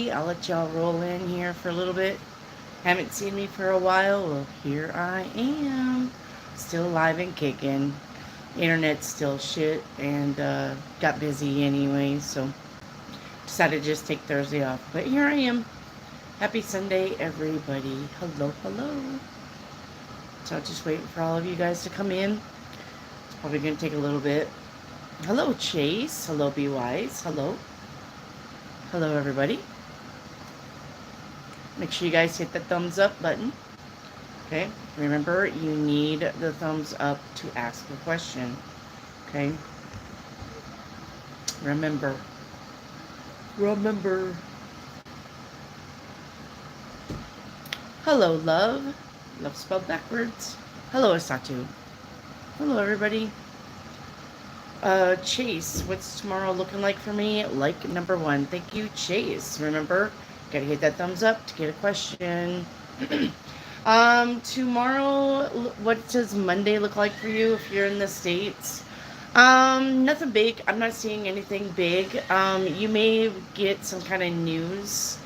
I'll let y'all roll in here for a little bit. Haven't seen me for a while. Well, here I am. Still alive and kicking. Internet's still shit and got busy anyway, so decided to just take Thursday off. But here I am. Happy Sunday, everybody. Hello, hello. So I'm just waiting for all of you guys to come in. It's probably going to take a little bit. Hello, Chase. Hello, Be Wise. Hello. Hello, everybody. Make sure you guys hit the thumbs up button. Okay. Remember, you need the thumbs up to ask a question. Okay. Remember. Remember. Hello, love. Love spelled backwards. Hello, Asatu. Hello, everybody. Chase, what's tomorrow looking like for me? Like number 1. Thank you, Chase. Remember, gotta hit that thumbs up to get a question. Tomorrow, what does Monday look like for you if you're in the States? Nothing big. I'm not seeing anything big. You may get some kind of news.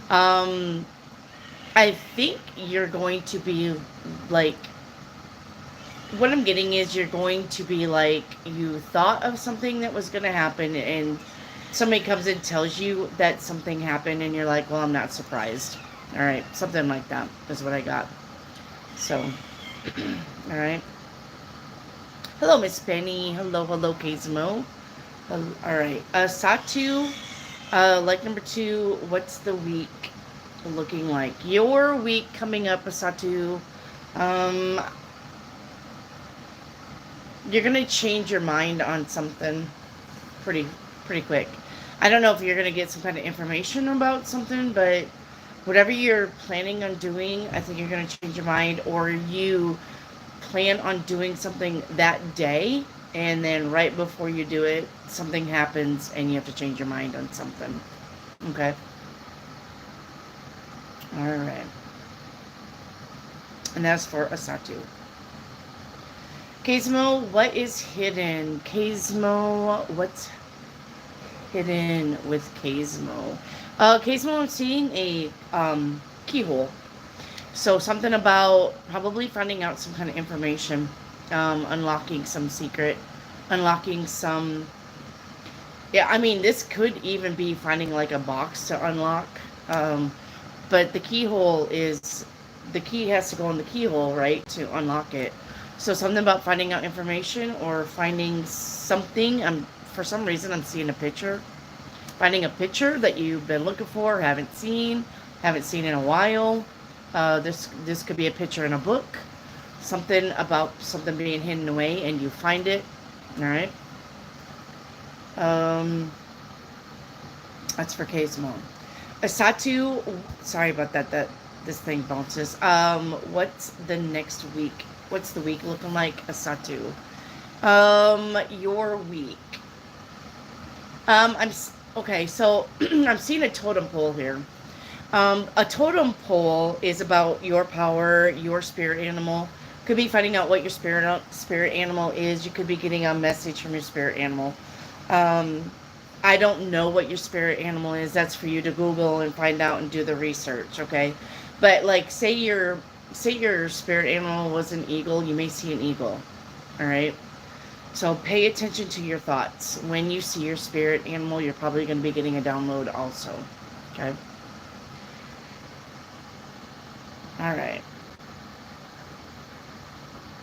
I think you're going to be like, what I'm getting is you're going to be like, you thought of something that was going to happen and somebody comes and tells you that something happened and you're like, well, I'm not surprised. All right. Something like that is what I got. So, all right. Hello, Miss Penny. Hello, hello, Kazmo. All right. Satu, like number 2, what's the week looking like? Your week coming up, Satu. You're gonna change your mind on something pretty quick. I don't know if you're gonna get some kind of information about something, but whatever you're planning on doing, I think you're gonna change your mind, or you plan on doing something that day, and then right before you do it, something happens and you have to change your mind on something. Okay. All right. And that's for Asatu. Kazmo, what is hidden? Kazmo, what's hidden with Kazmo? Kazmo, I'm seeing a keyhole. So something about probably finding out some kind of information, unlocking some secret, unlocking some. Yeah, I mean, this could even be finding like a box to unlock. But the keyhole is, the key has to go in the keyhole, right, to unlock it. So something about finding out information or finding something. For some reason, I'm seeing a picture. Finding a picture that you've been looking for, haven't seen in a while. This could be a picture in a book. Something about something being hidden away and you find it. All right. That's for Kazmo. Asatu, sorry about that. This thing bounces. What's the next week? What's the week looking like, Asatu? Your week. I'm okay. So I'm seeing a totem pole here. A totem pole is about your power, your spirit animal. Could be finding out what your spirit animal is. You could be getting a message from your spirit animal. I don't know what your spirit animal is. That's for you to Google and find out and do the research, okay? But like, say your spirit animal was an eagle, you may see an eagle. All right? So pay attention to your thoughts. When you see your spirit animal, you're probably going to be getting a download also. Okay? All right.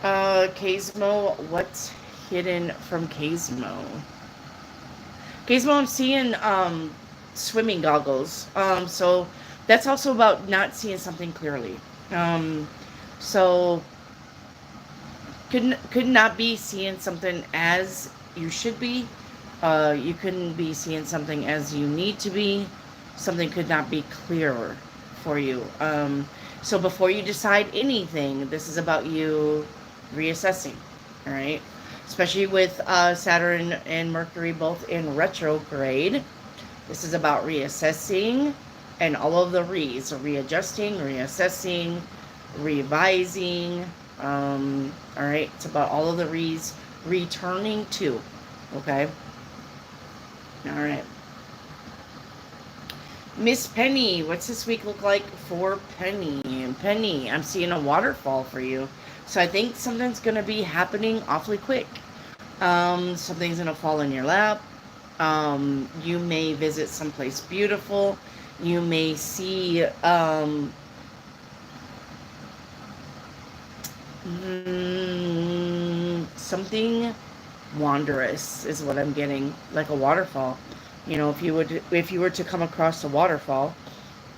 Kazmo, what's hidden from Kazmo? Kazmo, I'm seeing swimming goggles. So that's also about not seeing something clearly. So could not be seeing something as you should be. You couldn't be seeing something as you need to be. Something could not be clearer for you. So before you decide anything, this is about you reassessing. All right. Especially with Saturn and Mercury both in retrograde. This is about reassessing and all of the re's. So readjusting, reassessing, revising. All right. It's about all of the re's returning to. Okay. All right. Miss Penny, what's this week look like for Penny? Penny, I'm seeing a waterfall for you. So I think something's going to be happening awfully quick. Something's going to fall in your lap. You may visit someplace beautiful. You may see something wondrous is what I'm getting, like a waterfall. You know, if you were to come across a waterfall,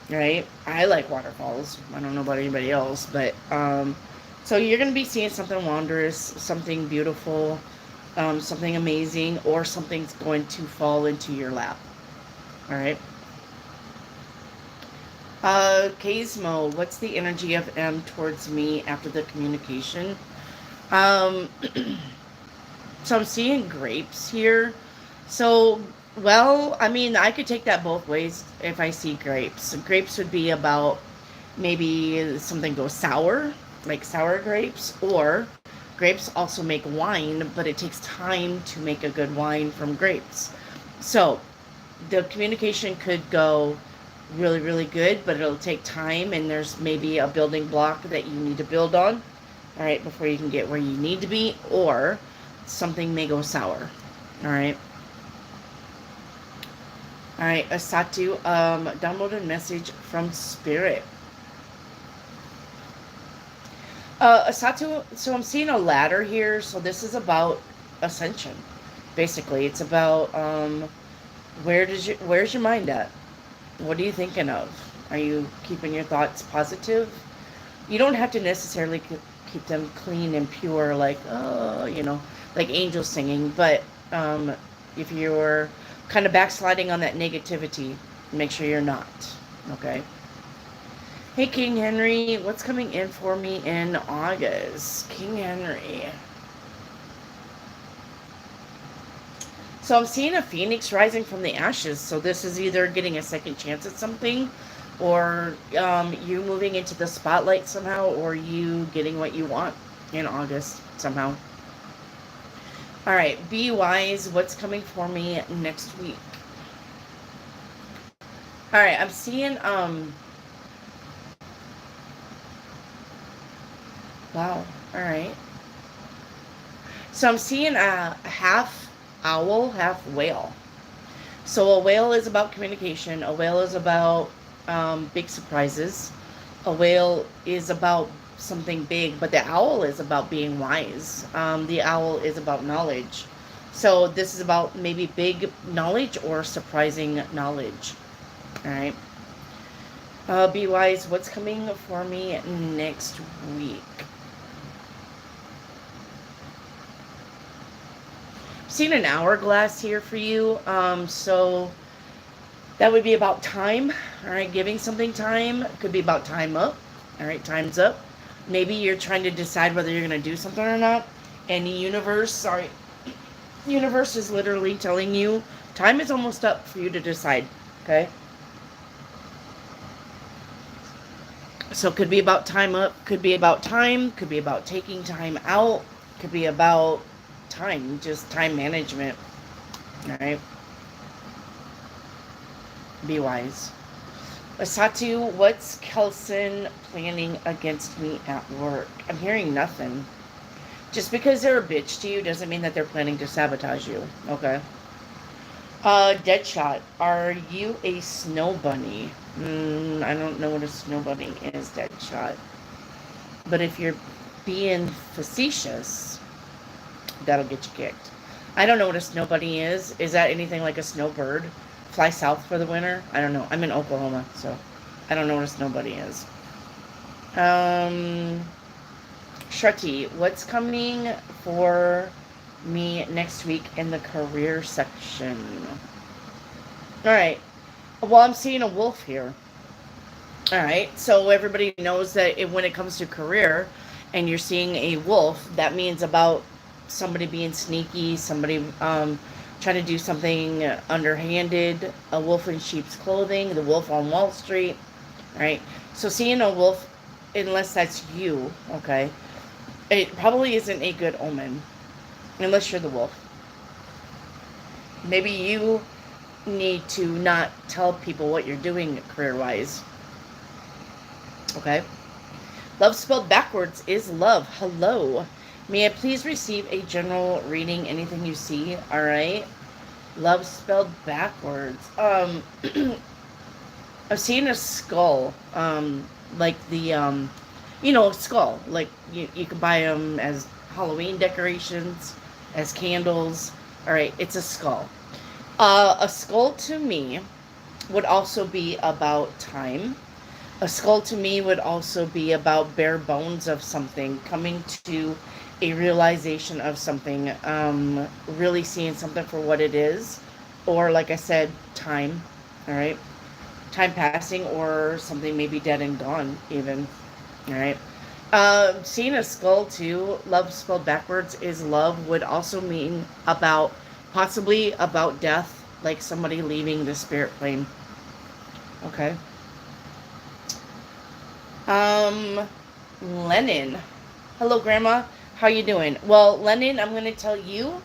right? I like waterfalls. I don't know about anybody else, but so you're gonna be seeing something wondrous, something beautiful, something amazing, or something's going to fall into your lap. All right. Kazmo, what's the energy of M towards me after the communication? Um, so I'm seeing grapes here. So, well, I mean, I could take that both ways if I see grapes. Grapes would be about maybe something goes sour, like sour grapes, or grapes also make wine, but it takes time to make a good wine from grapes. So, the communication could go really, really good, but it'll take time, and there's maybe a building block that you need to build on, all right, before you can get where you need to be, or something may go sour, all right. All right, Asatu, download a message from Spirit. Asatu, so I'm seeing a ladder here, so this is about ascension, basically. It's about, where's your mind at? What are you thinking of? Are you keeping your thoughts positive? You don't have to necessarily keep them clean and pure, like, oh, you know, like angels singing. But if you're kind of backsliding on that negativity, make sure you're not. Okay. Hey, King Henry, what's coming in for me in August? King Henry. So I'm seeing a phoenix rising from the ashes. So this is either getting a second chance at something, or you moving into the spotlight somehow, or you getting what you want in August somehow. All right, be wise. What's coming for me next week? All right, I'm seeing wow. All right. So I'm seeing a half owl, half whale. So a whale is about communication. A whale is about big surprises. A whale is about something big, but the owl is about being wise. The owl is about knowledge. So this is about maybe big knowledge or surprising knowledge. All right. Be wise. What's coming for me next week? Seen an hourglass here for you. So that would be about time. All right, giving something time. Could be about time up. All right, time's up. Maybe you're trying to decide whether you're going to do something or not. And the universe is literally telling you time is almost up for you to decide. Okay. So could be about time up. Could be about time. Could be about taking time out. Could be about time, just time management. All right. Be wise. Asatu, what's Kelson planning against me at work? I'm hearing nothing. Just because they're a bitch to you doesn't mean that they're planning to sabotage you. Okay. Deadshot, are you a snow bunny? I don't know what a snow bunny is, Deadshot. But if you're being facetious, that'll get you kicked. I don't know what a snow bunny is. Is that anything like a snowbird? Fly south for the winter? I don't know. I'm in Oklahoma, so I don't know what a snow bunny is. Shruti, what's coming for me next week in the career section? Alright. Well, I'm seeing a wolf here. Alright, so everybody knows that when it comes to career and you're seeing a wolf, that means about somebody being sneaky, somebody trying to do something underhanded, a wolf in sheep's clothing, the wolf on Wall Street, right? So seeing a wolf, unless that's you, okay, it probably isn't a good omen, unless you're the wolf. Maybe you need to not tell people what you're doing career-wise. Okay? Love spelled backwards is love. Hello. May I please receive a general reading? Anything you see? All right. Love spelled backwards. I've seen a skull. Like the, skull. Like you can buy them as Halloween decorations, as candles. All right. It's a skull. A skull to me would also be about time. A skull to me would also be about bare bones of something, coming to a realization of something, really seeing something for what it is, or like I said, time, all right? Time passing, or something maybe dead and gone, even, all right? Seeing a skull too, love spelled backwards is love, would also mean about, possibly about death, like somebody leaving the spirit plane, okay? Lennon. Hello, Grandma. How you doing? Well, Lennon, I'm going to tell you,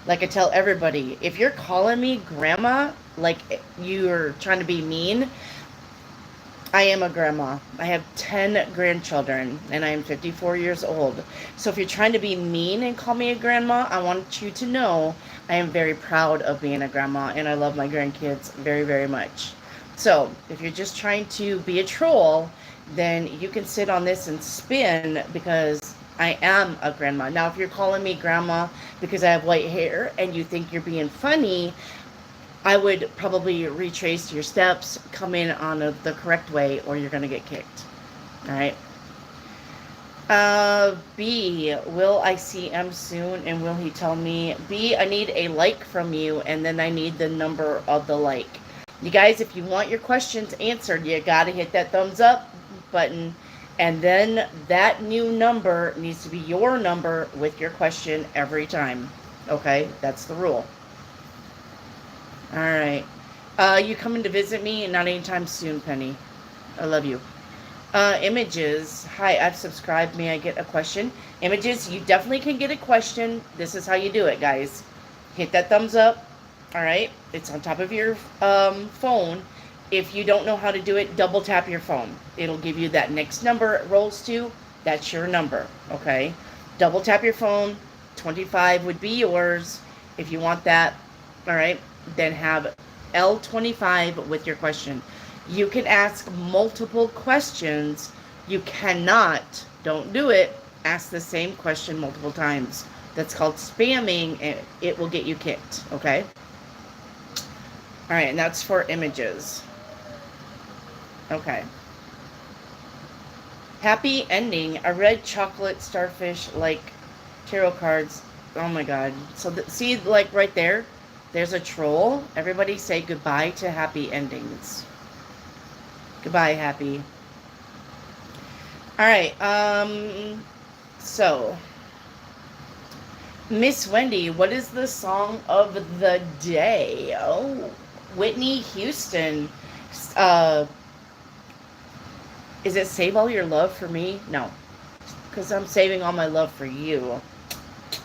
like I tell everybody, if you're calling me Grandma, like you're trying to be mean, I am a grandma. I have 10 grandchildren, and I am 54 years old. So if you're trying to be mean and call me a grandma, I want you to know I am very proud of being a grandma, and I love my grandkids very, very much. So if you're just trying to be a troll, then you can sit on this and spin, because I am a grandma. Now, if you're calling me grandma because I have white hair and you think you're being funny, I would probably retrace your steps, come in on the correct way, or you're going to get kicked. All right. B, will I see M soon, and will he tell me? B, I need a like from you, and then I need the number of the like. You guys, if you want your questions answered, you got to hit that thumbs up button, and then that new number needs to be your number with your question every time. Okay? That's the rule. All right. You coming to visit me? Not anytime soon, Penny. I love you. Images. Hi, I've subscribed. May I get a question? Images, you definitely can get a question. This is how you do it, guys. Hit that thumbs up. All right. It's on top of your phone. If you don't know how to do it, double tap your phone. It'll give you that next number it rolls to. That's your number. Okay. Double tap your phone. 25 would be yours. If you want that. All right. Then have L25 with your question. You can ask multiple questions. You cannot, don't do it, ask the same question multiple times. That's called spamming, and it will get you kicked, okay? All right, and that's for images. Okay. Happy ending. A red chocolate starfish like tarot cards. Oh my god. So see, like right there, there's a troll. Everybody say goodbye to happy endings. Goodbye, happy. All right. So, Miss Wendy, what is the song of the day? Oh, Whitney Houston. Is it Save All Your Love for Me? No, because I'm saving all my love for you.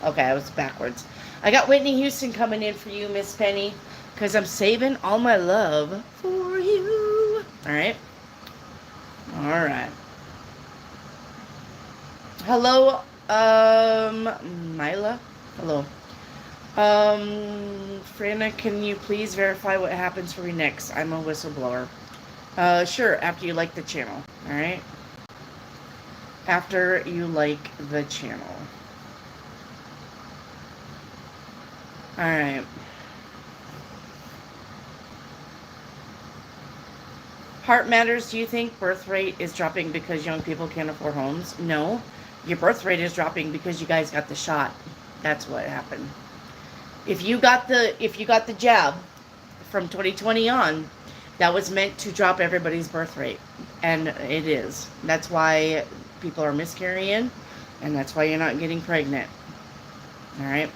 Okay, I was backwards. I got Whitney Houston coming in for you, Miss Penny, because I'm saving all my love for you. All right. All right. Hello, Mila. Hello. Frana, can you please verify what happens for me next? I'm a whistleblower. Sure, after you like the channel. All right. After you like the channel. All right. Heart matters. Do you think birth rate is dropping because young people can't afford homes? No. Your birth rate is dropping because you guys got the shot. That's what happened. If you got the jab from 2020 on, that was meant to drop everybody's birth rate. And it is. That's why people are miscarrying, and that's why you're not getting pregnant. All right?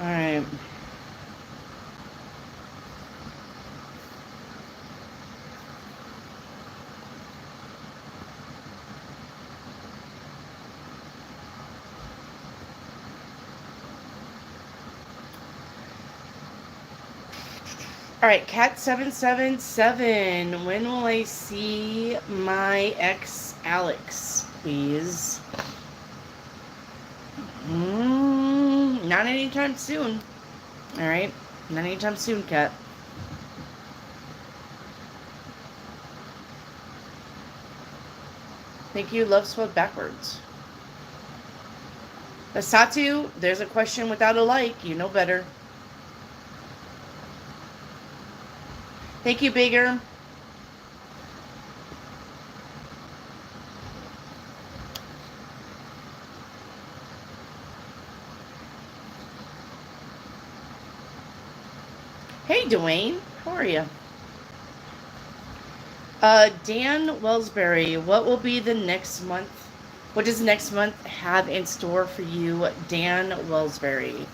All right. All right, Cat777. When will I see my ex Alex, please? Not anytime soon. All right, not anytime soon, Cat. Thank you. Love spelled backwards. Satu, there's a question without a like. You know better. Thank you, Bigger. Hey, Dwayne. How are you? Dan Wellsbury, what will be the next month? What does next month have in store for you, Dan Wellsbury?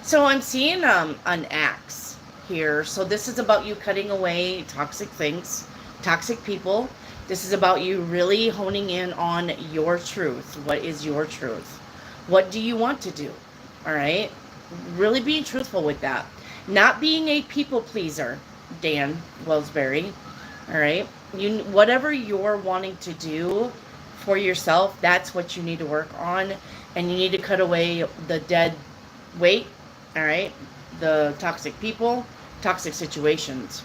So I'm seeing an axe here. So this is about you cutting away toxic things, toxic people. This is about you really honing in on your truth. What is your truth? What do you want to do? All right? Really being truthful with that. Not being a people pleaser, Dan Wellsbury. All right? You whatever you're wanting to do for yourself, that's what you need to work on, and you need to cut away the dead weight. All right, the toxic people, toxic situations.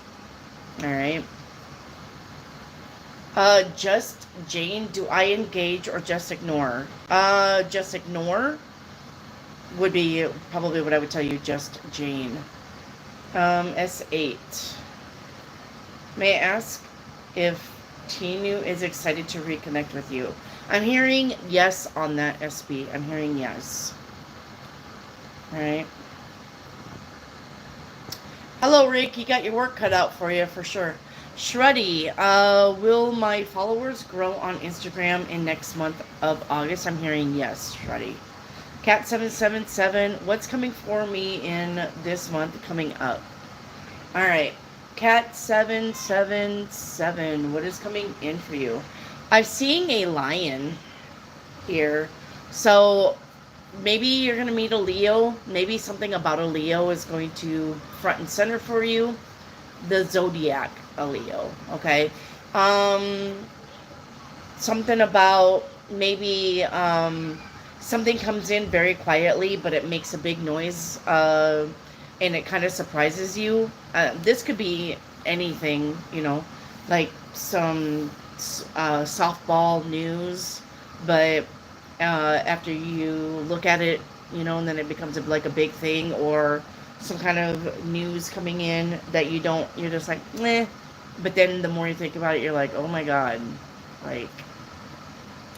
All right. Just Jane, do I engage or just ignore? Just ignore would be probably what I would tell you, just Jane. S8. May I ask if Tinu is excited to reconnect with you? I'm hearing yes on that, SB. I'm hearing yes. All right. Hello, Rick. You got your work cut out for you for sure. Shreddy, will my followers grow on Instagram in next month of August? I'm hearing yes, Shreddy. Cat777, what's coming for me in this month coming up? All right. Cat777, what is coming in for you? I'm seeing a lion here. So maybe you're going to meet a Leo. Maybe something about a Leo is going to front and center for you. The zodiac, a Leo. Okay. Something about maybe something comes in very quietly, but it makes a big noise. And it kind of surprises you. This could be anything, like some softball news, but after you look at it, and then it becomes like a big thing, or some kind of news coming in that you're just like, meh. But then the more you think about it, you're like, oh my God, like,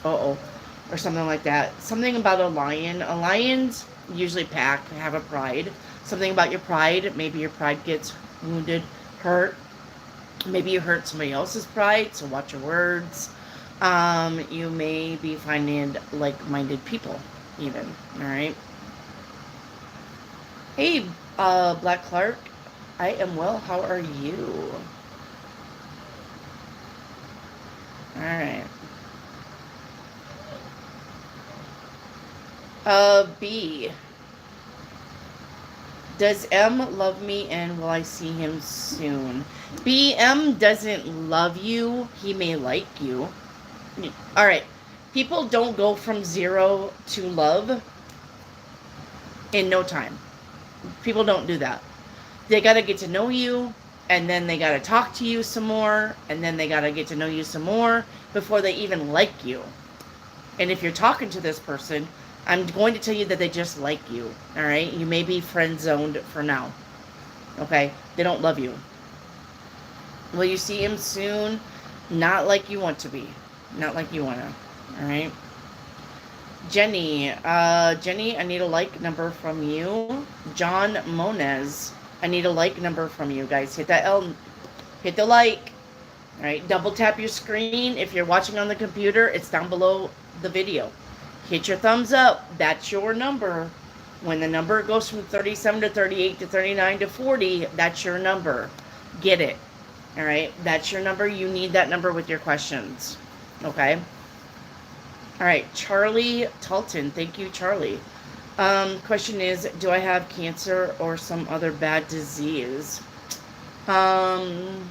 uh-oh, or something like that. Something about a lion. A lion's usually have a pride. Something about your pride. Maybe your pride gets wounded, hurt. Maybe you hurt somebody else's pride, so watch your words. You may be finding like-minded people, even. All right. Hey, Black Clark. I am well. How are you? All right. B. Does M love me and will I see him soon? B, M doesn't love you. He may like you. All right. People don't go from 0 to love in no time. People don't do that. They got to get to know you, and then they got to talk to you some more, and then they got to get to know you some more before they even like you. And if you're talking to this person, I'm going to tell you that they just like you. All right? You may be friend zoned for now. Okay? They don't love you. Will you see him soon? Not like you want to be. Not like you want to. All right? Jenny. Jenny, I need a like number from you. John Monez. I need a like number from you, guys. Hit that L. Hit the like. All right? Double tap your screen. If you're watching on the computer, it's down below the video. Hit your thumbs up. That's your number. When the number goes from 37 to 38 to 39 to 40, that's your number. Get it. All right? That's your number. You need that number with your questions. Okay? All right. Charlie Talton. Thank you, Charlie. Question is, do I have cancer or some other bad disease? Um,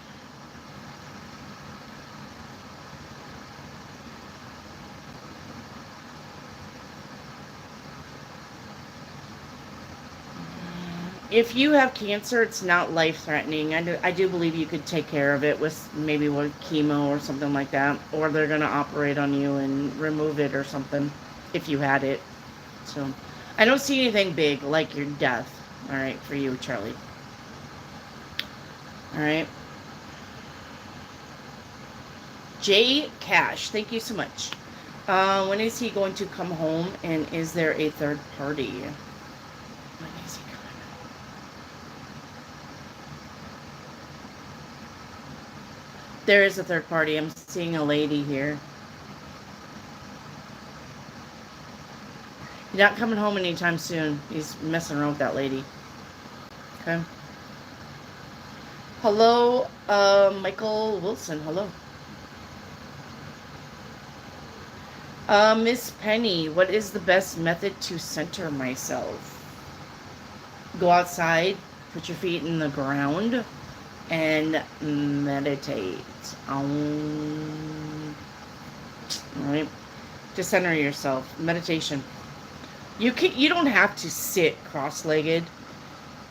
if you have cancer, it's not life-threatening. I do believe you could take care of it with maybe with chemo or something like that. Or they're going to operate on you and remove it or something if you had it. So I don't see anything big like your death. All right, for you, Charlie. All right. Jay Cash, thank you so much. When is he going to come home, and is there a third party? When is he coming? There is a third party. I'm seeing a lady here. He's not coming home anytime soon. He's messing around with that lady. Okay. Hello, Michael Wilson. Hello. Miss Penny, what is the best method to center myself? Go outside, put your feet in the ground, and meditate. All right. To center yourself. Meditation. You don't have to sit cross-legged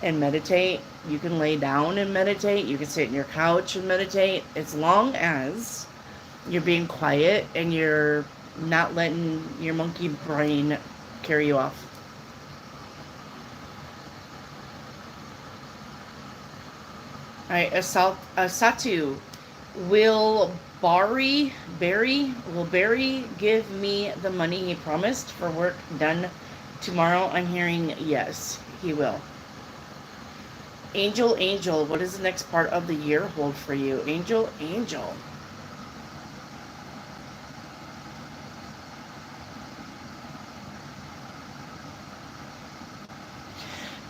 and meditate. You can lay down and meditate. You can sit in your couch and meditate, as long as you're being quiet and you're not letting your monkey brain carry you off. All right, Satu, will Barry give me the money he promised for work done tomorrow? I'm hearing yes, he will. Angel, what does the next part of the year hold for you? Angel.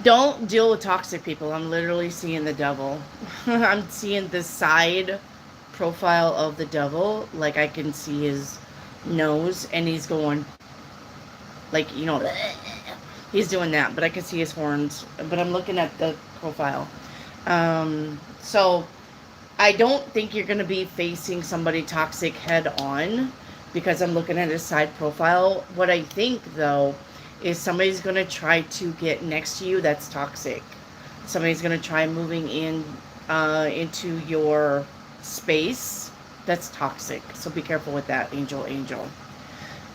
Don't deal with toxic people. I'm literally seeing the devil. I'm seeing the side profile of the devil. Like, I can see his nose, and he's going, like, he's doing that, but I can see his horns. But I'm looking at the profile. So I don't think you're going to be facing somebody toxic head on, because I'm looking at his side profile. What I think, though, is somebody's going to try to get next to you that's toxic. Somebody's going to try moving in into your space that's toxic. So be careful with that, Angel.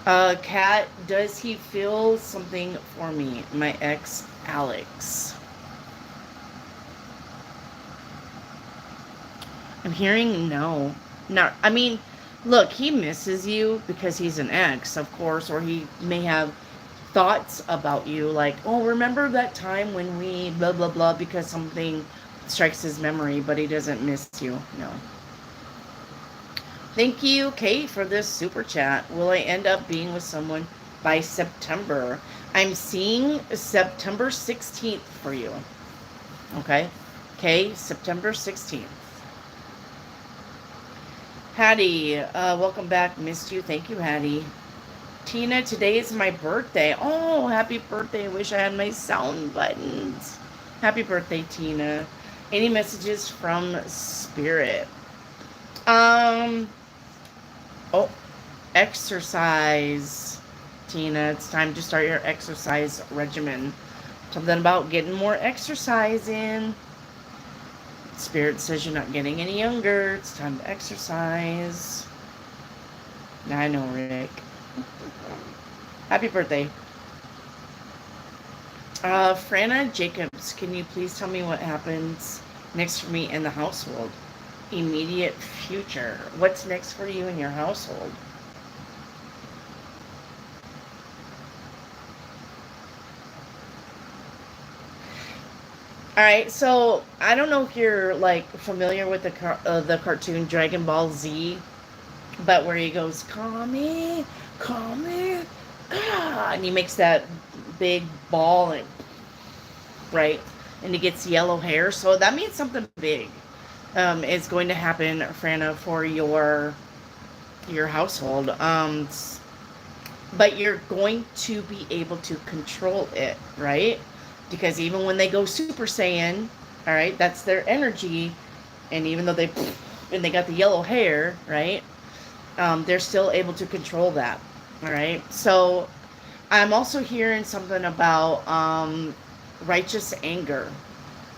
Kat, does he feel something for me? My ex, Alex. I'm hearing no. No, I mean, look, he misses you because he's an ex, of course, or he may have thoughts about you, like, oh, remember that time when we blah blah blah, because something strikes his memory, but he doesn't miss you. No. Thank you, Kate, for this super chat. Will I end up being with someone by September? I'm seeing September 16th for you. Okay, September 16th. Hattie, welcome back. Missed you. Thank you, Hattie. Tina, today is my birthday. Oh, happy birthday. Wish I had my sound buttons. Happy birthday, Tina. Any messages from Spirit? Oh, exercise. Tina, it's time to start your exercise regimen. Something about getting more exercise in. Spirit says you're not getting any younger. It's time to exercise. I know, Rick. Happy birthday. Franna Jacobs, can you please tell me what happens next for me in the household? Immediate future. What's next for you in your household? All right, so I don't know if you're like familiar with the cartoon Dragon Ball Z, but where he goes, Kami, and he makes that big ball, and right, and he gets yellow hair. So that means something big is going to happen, Franna, for your household. but you're going to be able to control it, right? Because even when they go Super Saiyan, all right, that's their energy, and even though they got the yellow hair, right? They're still able to control that, all right. So I'm also hearing something about righteous anger.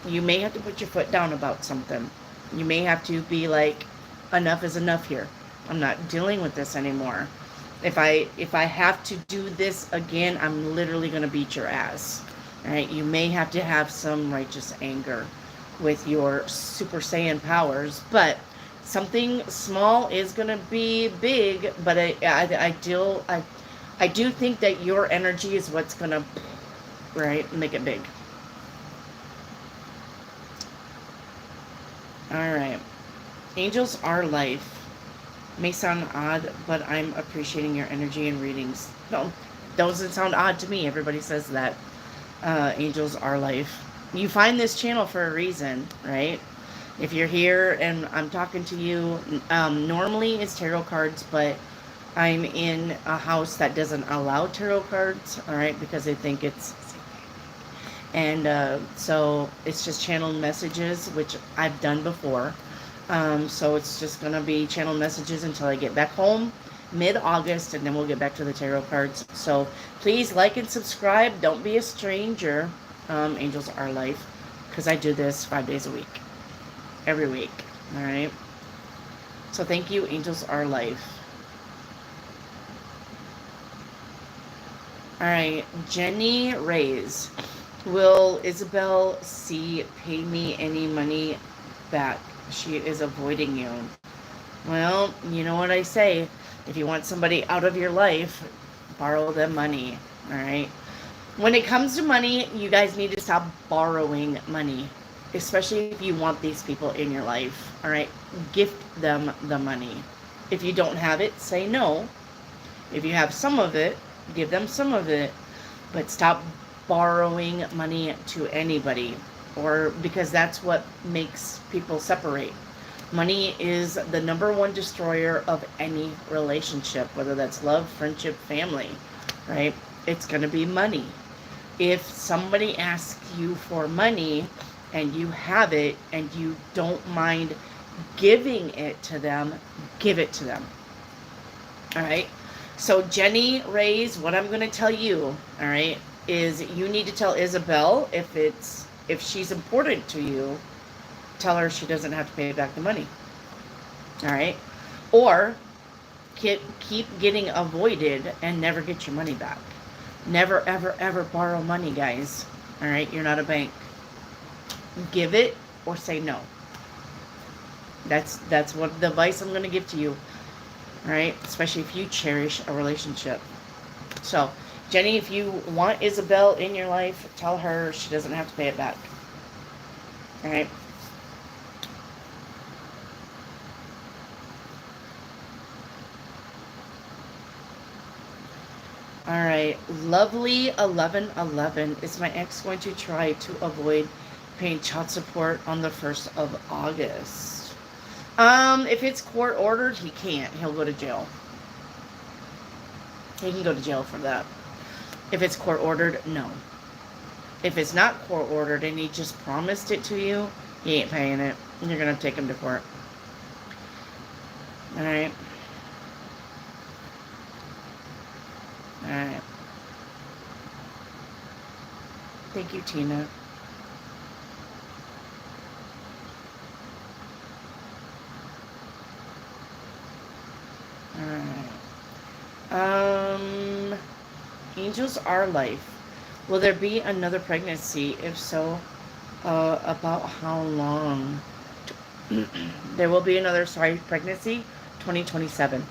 You may have to put your foot down about something. You may have to be like, enough is enough here. I'm not dealing with this anymore. If I have to do this again, I'm literally going to beat your ass. All right, you may have to have some righteous anger with your Super Saiyan powers, but something small is going to be big. But I do think that your energy is what's going to, right, make it big. All right, angels are life. May sound odd, but I'm appreciating your energy and readings. No, doesn't sound odd to me. Everybody says that. Angels are life. You find this channel for a reason, right? If you're here and I'm talking to you, normally it's tarot cards, but I'm in a house that doesn't allow tarot cards, all right, because they think it's... And so it's just channeled messages, which I've done before. So it's just going to be channel messages until I get back home mid-August, and then we'll get back to the tarot cards. So please like and subscribe. Don't be a stranger. Angels are life, because I do this 5 days a week, every week. All right. So thank you. Angels are life. All right. Jenny Reyes. Will Isabel C. pay me any money back? She is avoiding you. Well, you know what I say. If you want somebody out of your life, borrow them money. All right. When it comes to money, you guys need to stop borrowing money, especially if you want these people in your life. All right. Gift them the money. If you don't have it, say no. If you have some of it, give them some of it, but stop borrowing money to anybody, or because that's what makes people separate. Money is the #1 destroyer of any relationship, whether that's love, friendship, family, right? It's going to be money. If somebody asks you for money and you have it and you don't mind giving it to them, give it to them. All right. So Jenny Reyes, what I'm going to tell you, all right, is you need to tell Isabel if she's important to you, tell her she doesn't have to pay back the money. All right? Or keep getting avoided and never get your money back. Never, ever, ever borrow money, guys. All right? You're not a bank. Give it or say no. That's what the advice I'm going to give to you. All right? Especially if you cherish a relationship. So, Jenny, if you want Isabel in your life, tell her she doesn't have to pay it back. All right? All right. Lovely 1111. Is my ex going to try to avoid paying child support on the 1st of August? If it's court ordered, he can't. He'll go to jail. He can go to jail for that. If it's court ordered, no. If it's not court ordered and he just promised it to you, he ain't paying it. You're going to take him to court. Alright. Alright. Thank you, Tina. Alright. Angels are life. Will there be another pregnancy? If so, about how long? There will be another, pregnancy, 2027.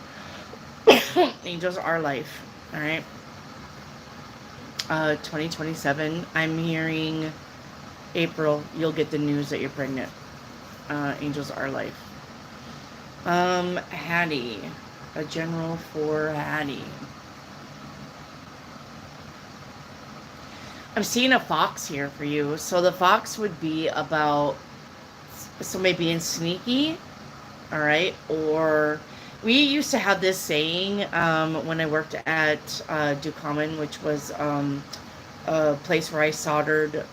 Angels are life. All right. 2027. I'm hearing April. You'll get the news that you're pregnant. Angels are life. Hattie. A general for Hattie. I'm seeing a fox here for you. So the fox would be about somebody being sneaky, all right? Or We used to have this saying when I worked at Ducommon, which was a place where I soldered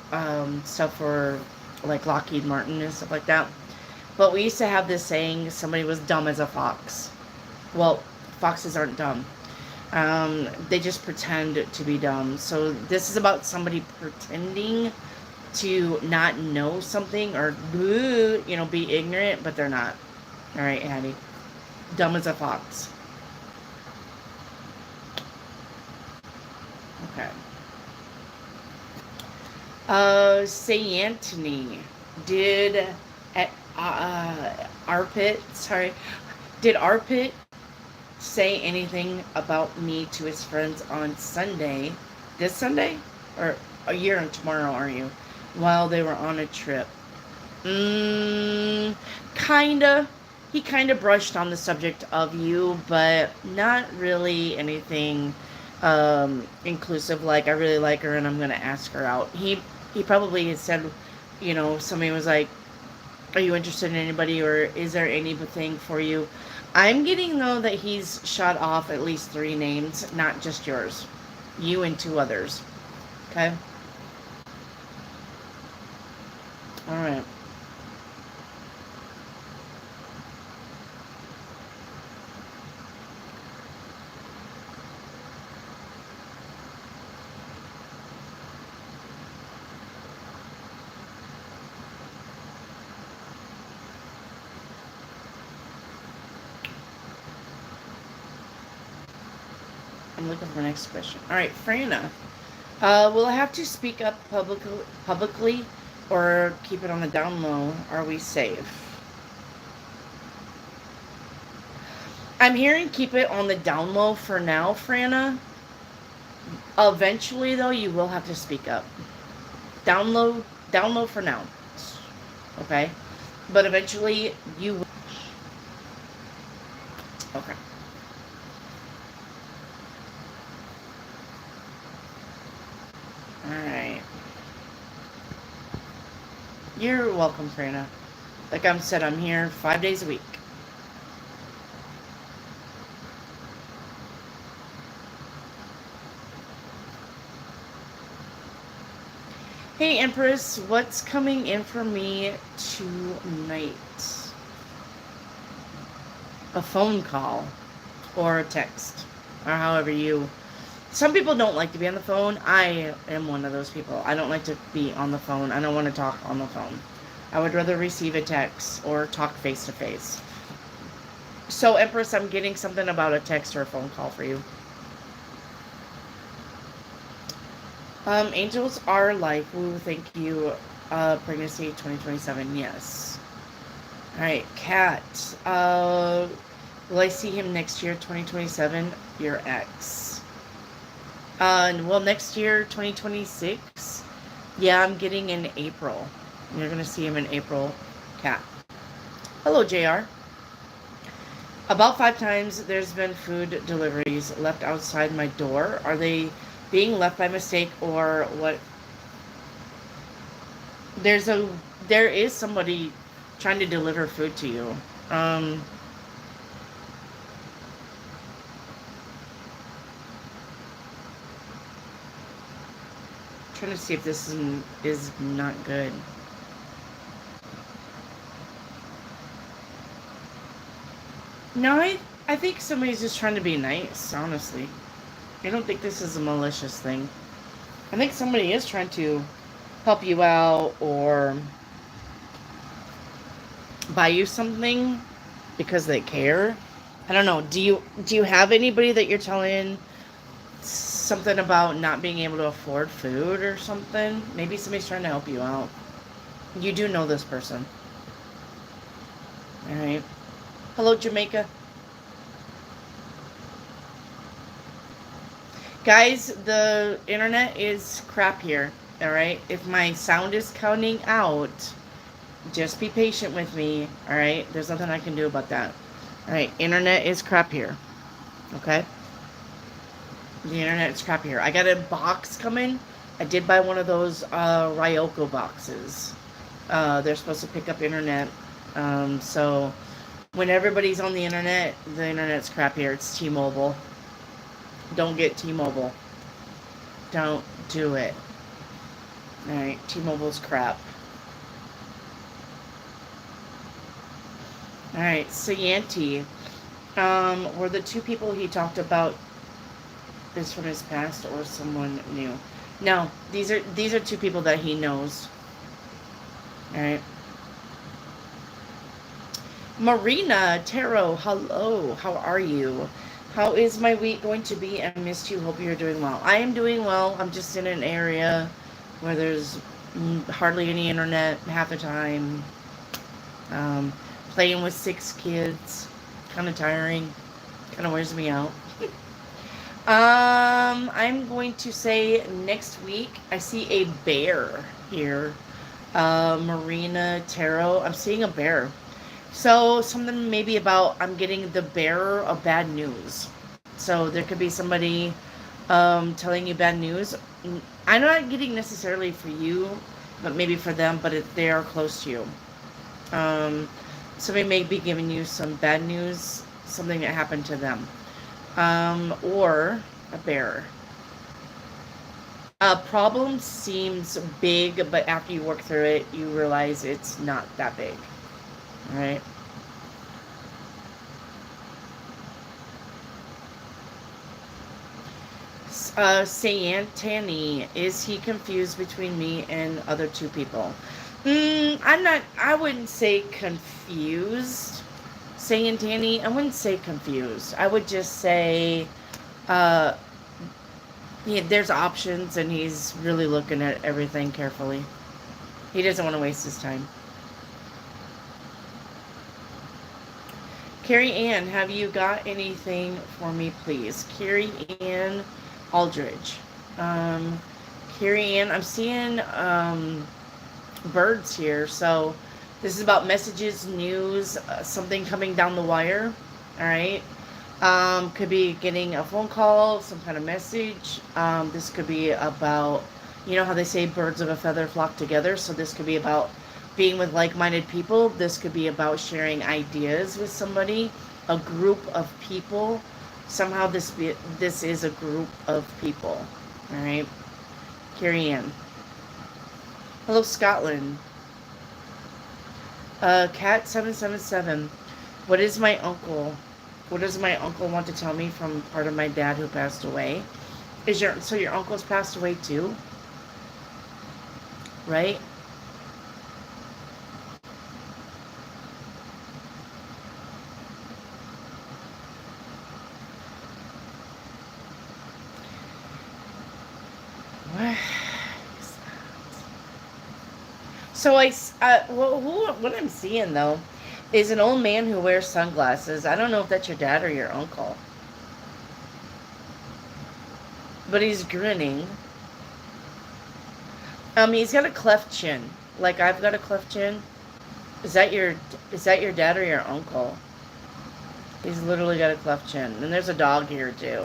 stuff for like Lockheed Martin and stuff like that. But we used to have this saying, somebody was dumb as a fox. Well, foxes aren't dumb. They just pretend to be dumb. So this is about somebody pretending to not know something or, be ignorant, but they're not. All right, Hattie. Dumb as a fox. Okay. Say Anthony. Did Arpit, sorry, did Arpit say anything about me to his friends on Sunday, this Sunday? Or a year and tomorrow, are you? While they were on a trip. Kinda. He kinda brushed on the subject of you, but not really anything inclusive, like I really like her and I'm gonna ask her out. He probably had said, somebody was like, are you interested in anybody, or is there anything for you? I'm getting, though, that he's shot off at least 3 names, not just yours. You and 2 others. Okay? Alright. I'm looking for the next question. Alright, Frana. Will I have to speak up publicly or keep it on the down low? Are we safe? I'm hearing keep it on the down low for now, Frana. Eventually, though, you will have to speak up. Down low for now. Okay? But eventually, you will. Okay. Alright. You're welcome, Frana. Like I said, I'm here 5 days a week. Hey, Empress, what's coming in for me tonight? A phone call or a text, or however you. Some people don't like to be on the phone. I am one of those people. I don't like to be on the phone. I don't want to talk on the phone. I would rather receive a text or talk face to face. So, Empress, I'm getting something about a text or a phone call for you. Angels are like, woo, thank you. Pregnancy 2027, yes. Alright, Cat. Will I see him next year, 2027? Your ex. Well, next year, 2026. Yeah, I'm getting in April. You're gonna see him in April, Cat. Hello, JR. About 5 times there's been food deliveries left outside my door. Are they being left by mistake or what? There is somebody trying to deliver food to you. Trying to see if this is not good. No, I think somebody's just trying to be nice, honestly. I don't think this is a malicious thing. I think somebody is trying to help you out or buy you something because they care. I don't know. Do you have anybody that you're telling something about not being able to afford food or something? Maybe somebody's trying to help you out. You do know this person. All right. Hello, Jamaica. Guys, the internet is crap here. All right. If my sound is counting out, just be patient with me. All right. There's nothing I can do about that. All right. Internet is crap here. Okay. The internet is crap here. I got a box coming. I did buy one of those Ryoko boxes. They're supposed to pick up internet. So When everybody's on the internet's crap here. It's T-Mobile. Don't get T-Mobile. Don't do it. Alright, T-Mobile's crap. Alright, so Yanti. Were the two people he talked about is from his past or someone new? No, these are two people that he knows. Alright. Marina Tarot, hello. How are you? How is my week going to be? I missed you. Hope you're doing well. I am doing well. I'm just in an area where there's hardly any internet half the time. Playing with 6 kids. Kind of tiring. Kind of wears me out. I'm going to say next week I see a bear here. Marina Tarot. I'm seeing a bear. So something maybe about I'm getting the bearer of bad news. So there could be somebody telling you bad news. I'm not getting necessarily for you, but maybe for them, but they are close to you. Somebody may be giving you some bad news, something that happened to them. Or a bearer. A problem seems big, but after you work through it, you realize it's not that big. Alright. Sayantani, is he confused between me and other two people? I wouldn't say confused. Sayantani, I wouldn't say confused. I would just say, there's options and he's really looking at everything carefully. He doesn't want to waste his time. Carrie Ann, have you got anything for me, please? Carrie Ann Aldridge. Carrie Ann, I'm seeing birds here. So this is about messages, news, something coming down the wire. All right. Could be getting a phone call, some kind of message. This could be about, you know how they say birds of a feather flock together. So this could be about being with like-minded people. This could be about sharing ideas with somebody, a group of people. Somehow this is a group of people. All right. Carrie Ann. Hello, Scotland. Cat 777. What is my uncle? What does my uncle want to tell me from part of my dad who passed away? So your uncle's passed away too? Right? What? So what I'm seeing though is an old man who wears sunglasses. I don't know if that's your dad or your uncle, but he's grinning. He's got a cleft chin, like I've got a cleft chin. Is that your dad or your uncle? He's literally got a cleft chin, and there's a dog here too.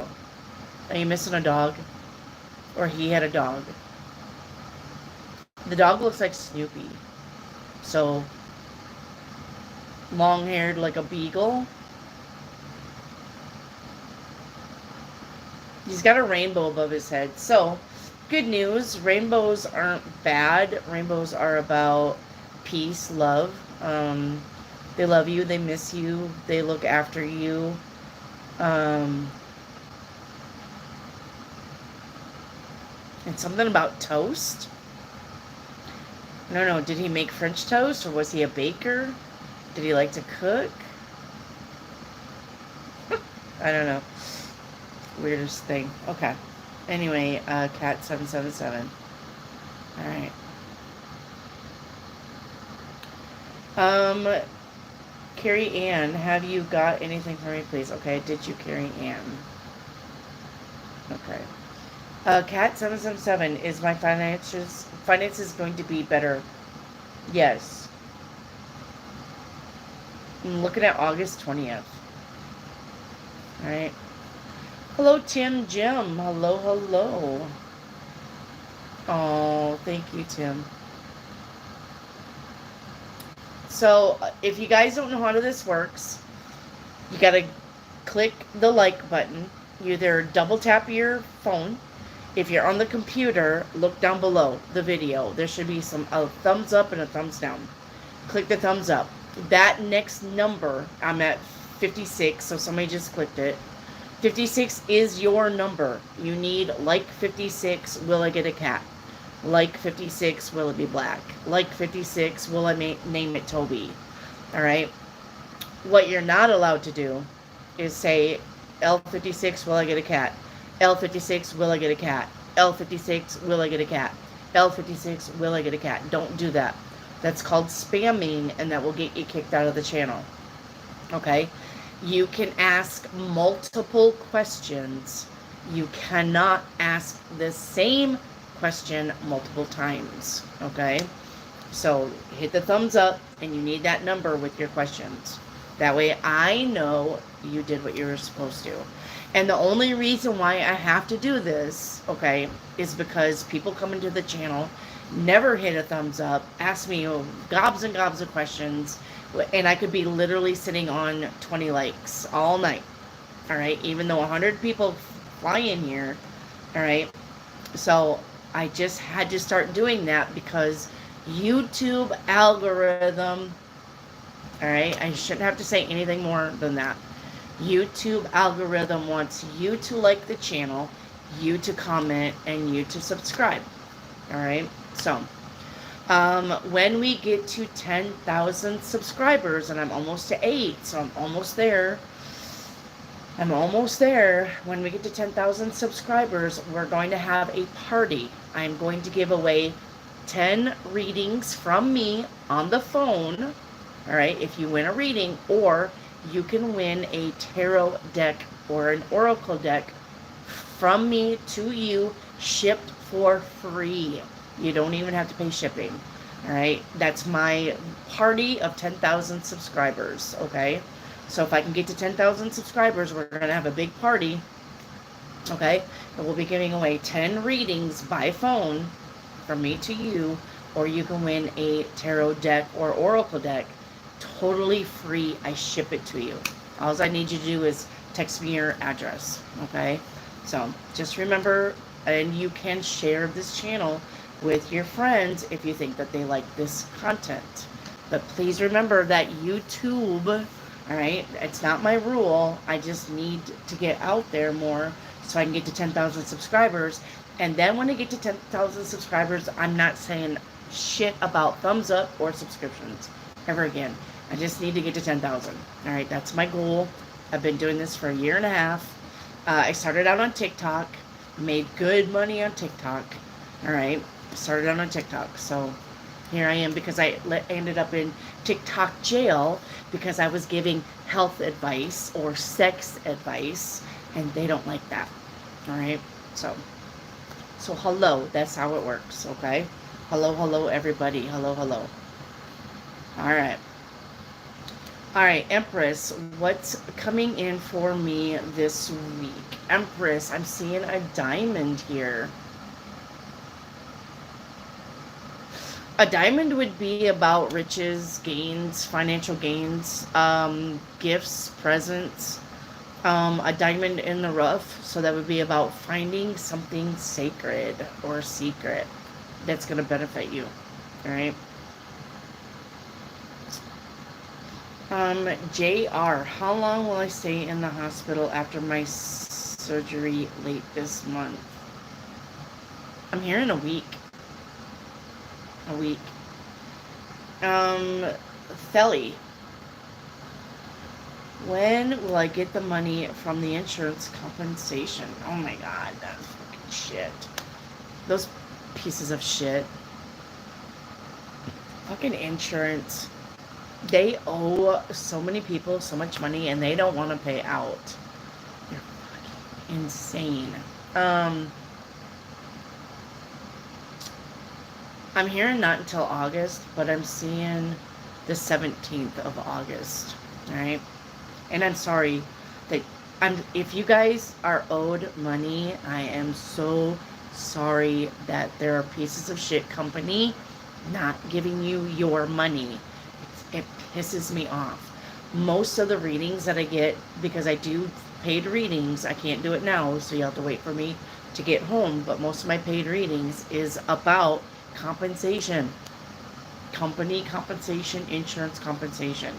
Are you missing a dog? Or he had a dog. The dog looks like Snoopy. So, long-haired like a beagle. He's got a rainbow above his head. So, good news. Rainbows aren't bad. Rainbows are about peace, love. They love you. They miss you. They look after you. And something about toast? No. Did he make French toast or was he a baker? Did he like to cook? I don't know. Weirdest thing. Okay. Anyway, cat 777. Alright. Carrie Ann, have you got anything for me, please? Okay, did you, Carrie Ann? Okay. Cat 777, is my finances going to be better? Yes. I'm looking at August 20th. Alright. Hello, Tim Jim. Hello. Oh, thank you, Tim. So if you guys don't know how this works, you got to click the like button. You either double tap your phone. If you're on the computer, look down below the video. There should be a thumbs up and a thumbs down. Click the thumbs up. That next number, I'm at 56, so somebody just clicked it. 56 is your number. You need like 56, will I get a cat? Like 56, will it be black? Like 56, will I name it Toby? All right. What you're not allowed to do is say, L56, will I get a cat? L56, will I get a cat? L56, will I get a cat? L56, will I get a cat? Don't do that. That's called spamming, and that will get you kicked out of the channel. Okay? You can ask multiple questions. You cannot ask the same question multiple times. Okay? So hit the thumbs up, and you need that number with your questions. That way I know you did what you were supposed to. And the only reason why I have to do this, okay, is because people come into the channel, never hit a thumbs up, ask me gobs and gobs of questions, and I could be literally sitting on 20 likes all night. All right, even though 100 people fly in here. All right, so I just had to start doing that because YouTube algorithm. All right, I shouldn't have to say anything more than that. YouTube algorithm wants you to like the channel, you to comment, and you to subscribe. All right, so when we get to 10,000 subscribers, and I'm almost to 8, so I'm almost there. I'm almost there. When we get to 10,000 subscribers, we're going to have a party. I'm going to give away 10 readings from me on the phone. All right, if you win a reading, or you can win a tarot deck or an oracle deck from me to you, shipped for free. You don't even have to pay shipping. All right, that's my party of 10,000 subscribers. Okay, so if I can get to 10,000 subscribers, we're going to have a big party. Okay, and we'll be giving away 10 readings by phone from me to you, or you can win a tarot deck or oracle deck totally free. I ship it to you. All I need you to do is text me your address. Okay, so just remember, and you can share this channel with your friends if you think that they like this content. But please remember that YouTube, all right, it's not my rule. I just need to get out there more so I can get to 10,000 subscribers. And then when I get to 10,000 subscribers, I'm not saying shit about thumbs up or subscriptions ever again. I just need to get to 10,000. All right, that's my goal. I've been doing this for a year and a half. I started out on TikTok, made good money on TikTok. All right, started out on TikTok. So here I am, because I ended up in TikTok jail because I was giving health advice or sex advice, and they don't like that. All right, so hello, that's how it works. Okay, hello everybody, hello. All right, Empress, what's coming in for me this week? Empress, I'm seeing a diamond here. A diamond would be about riches, gains, financial gains, gifts, presents. A diamond in the rough, so that would be about finding something sacred or secret that's going to benefit you. All right. JR, how long will I stay in the hospital after my surgery late this month? I'm here in a week. Thelly, when will I get the money from the insurance compensation? Oh my god, that's fucking shit. Those pieces of shit. Fucking insurance. They owe so many people so much money, and they don't want to pay out. They're fucking insane. I'm hearing not until August, but I'm seeing the 17th of August. Alright? And I'm sorry that if you guys are owed money, I am so sorry that there are pieces of shit company not giving you your money. It pisses me off. Most of the readings that I get, because I do paid readings, I can't do it now, so you have to wait for me to get home, but most of my paid readings is about compensation. Company compensation, insurance compensation.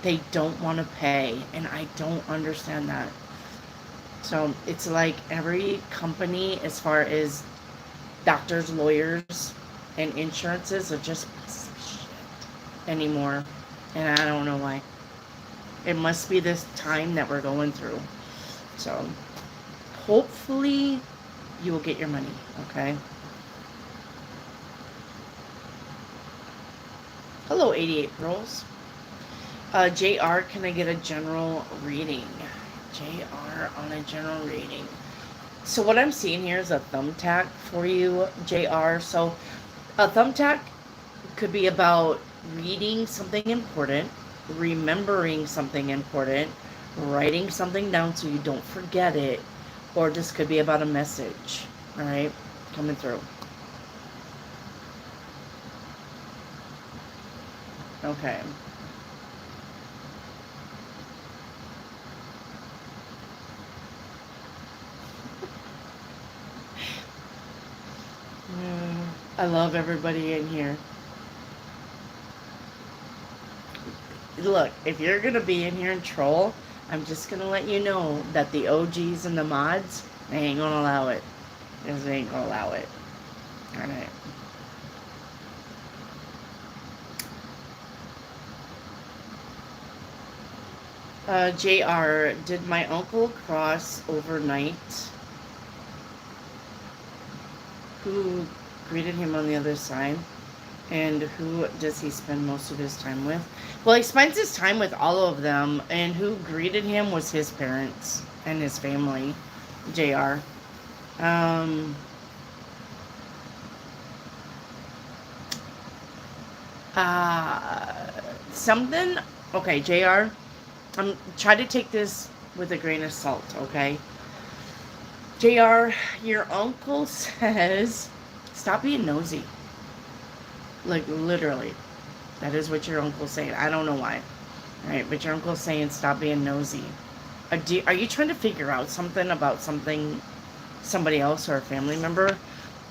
They don't want to pay, and I don't understand that. So it's like every company, as far as doctors, lawyers, and insurances, are just pieces of shit anymore. And I don't know why. It must be this time that we're going through. So hopefully you will get your money, okay? Hello, 88 Pearls. JR, can I get a general reading? JR on a general reading. So what I'm seeing here is a thumbtack for you, JR. So a thumbtack could be about reading something important, remembering something important, writing something down so you don't forget it, or this could be about a message, all right, coming through. Okay. I love everybody in here. Look, if you're gonna be in here and troll, I'm just gonna let you know that the OGs and the mods, they ain't gonna allow it. They ain't gonna allow it. Alright. JR, did my uncle cross overnight? Who greeted him on the other side? And who does he spend most of his time with? Well, he spends his time with all of them, and who greeted him was his parents and his family, JR. Um, something, okay, JR, try to take this with a grain of salt, okay? JR, your uncle says, stop being nosy. Like, literally. That is what your uncle's saying. I don't know why. Alright, but your uncle's saying stop being nosy. Are you trying to figure out something about somebody else or a family member?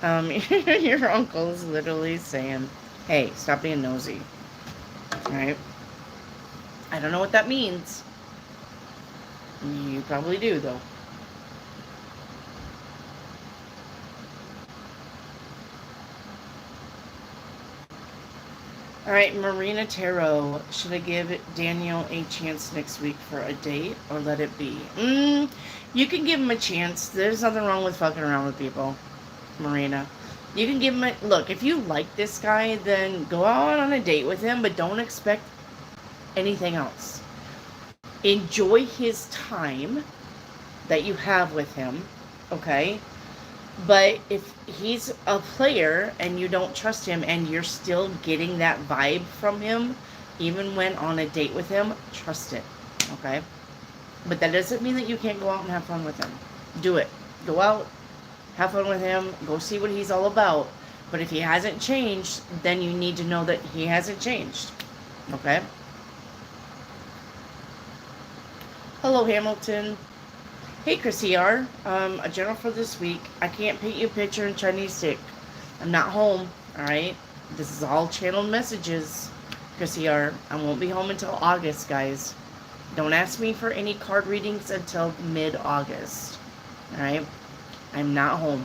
Your uncle's literally saying, hey, stop being nosy. Alright? I don't know what that means. You probably do, though. Alright, Marina Tarot. Should I give Daniel a chance next week for a date or let it be? You can give him a chance. There's nothing wrong with fucking around with people, Marina. You can give him a... Look, if you like this guy, then go out on a date with him, but don't expect anything else. Enjoy his time that you have with him, okay? But if he's a player and you don't trust him and you're still getting that vibe from him, even when on a date with him, trust it, okay? But that doesn't mean that you can't go out and have fun with him. Do it. Go out, have fun with him, go see what he's all about. But if he hasn't changed, then you need to know that he hasn't changed, okay? Hello, Hamilton. Hey, Chrissy R. A general for this week. I can't paint you a picture in Chinese stick. I'm not home, alright? This is all channeled messages, Chrissy R. I won't be home until August, guys. Don't ask me for any card readings until mid-August, alright? I'm not home.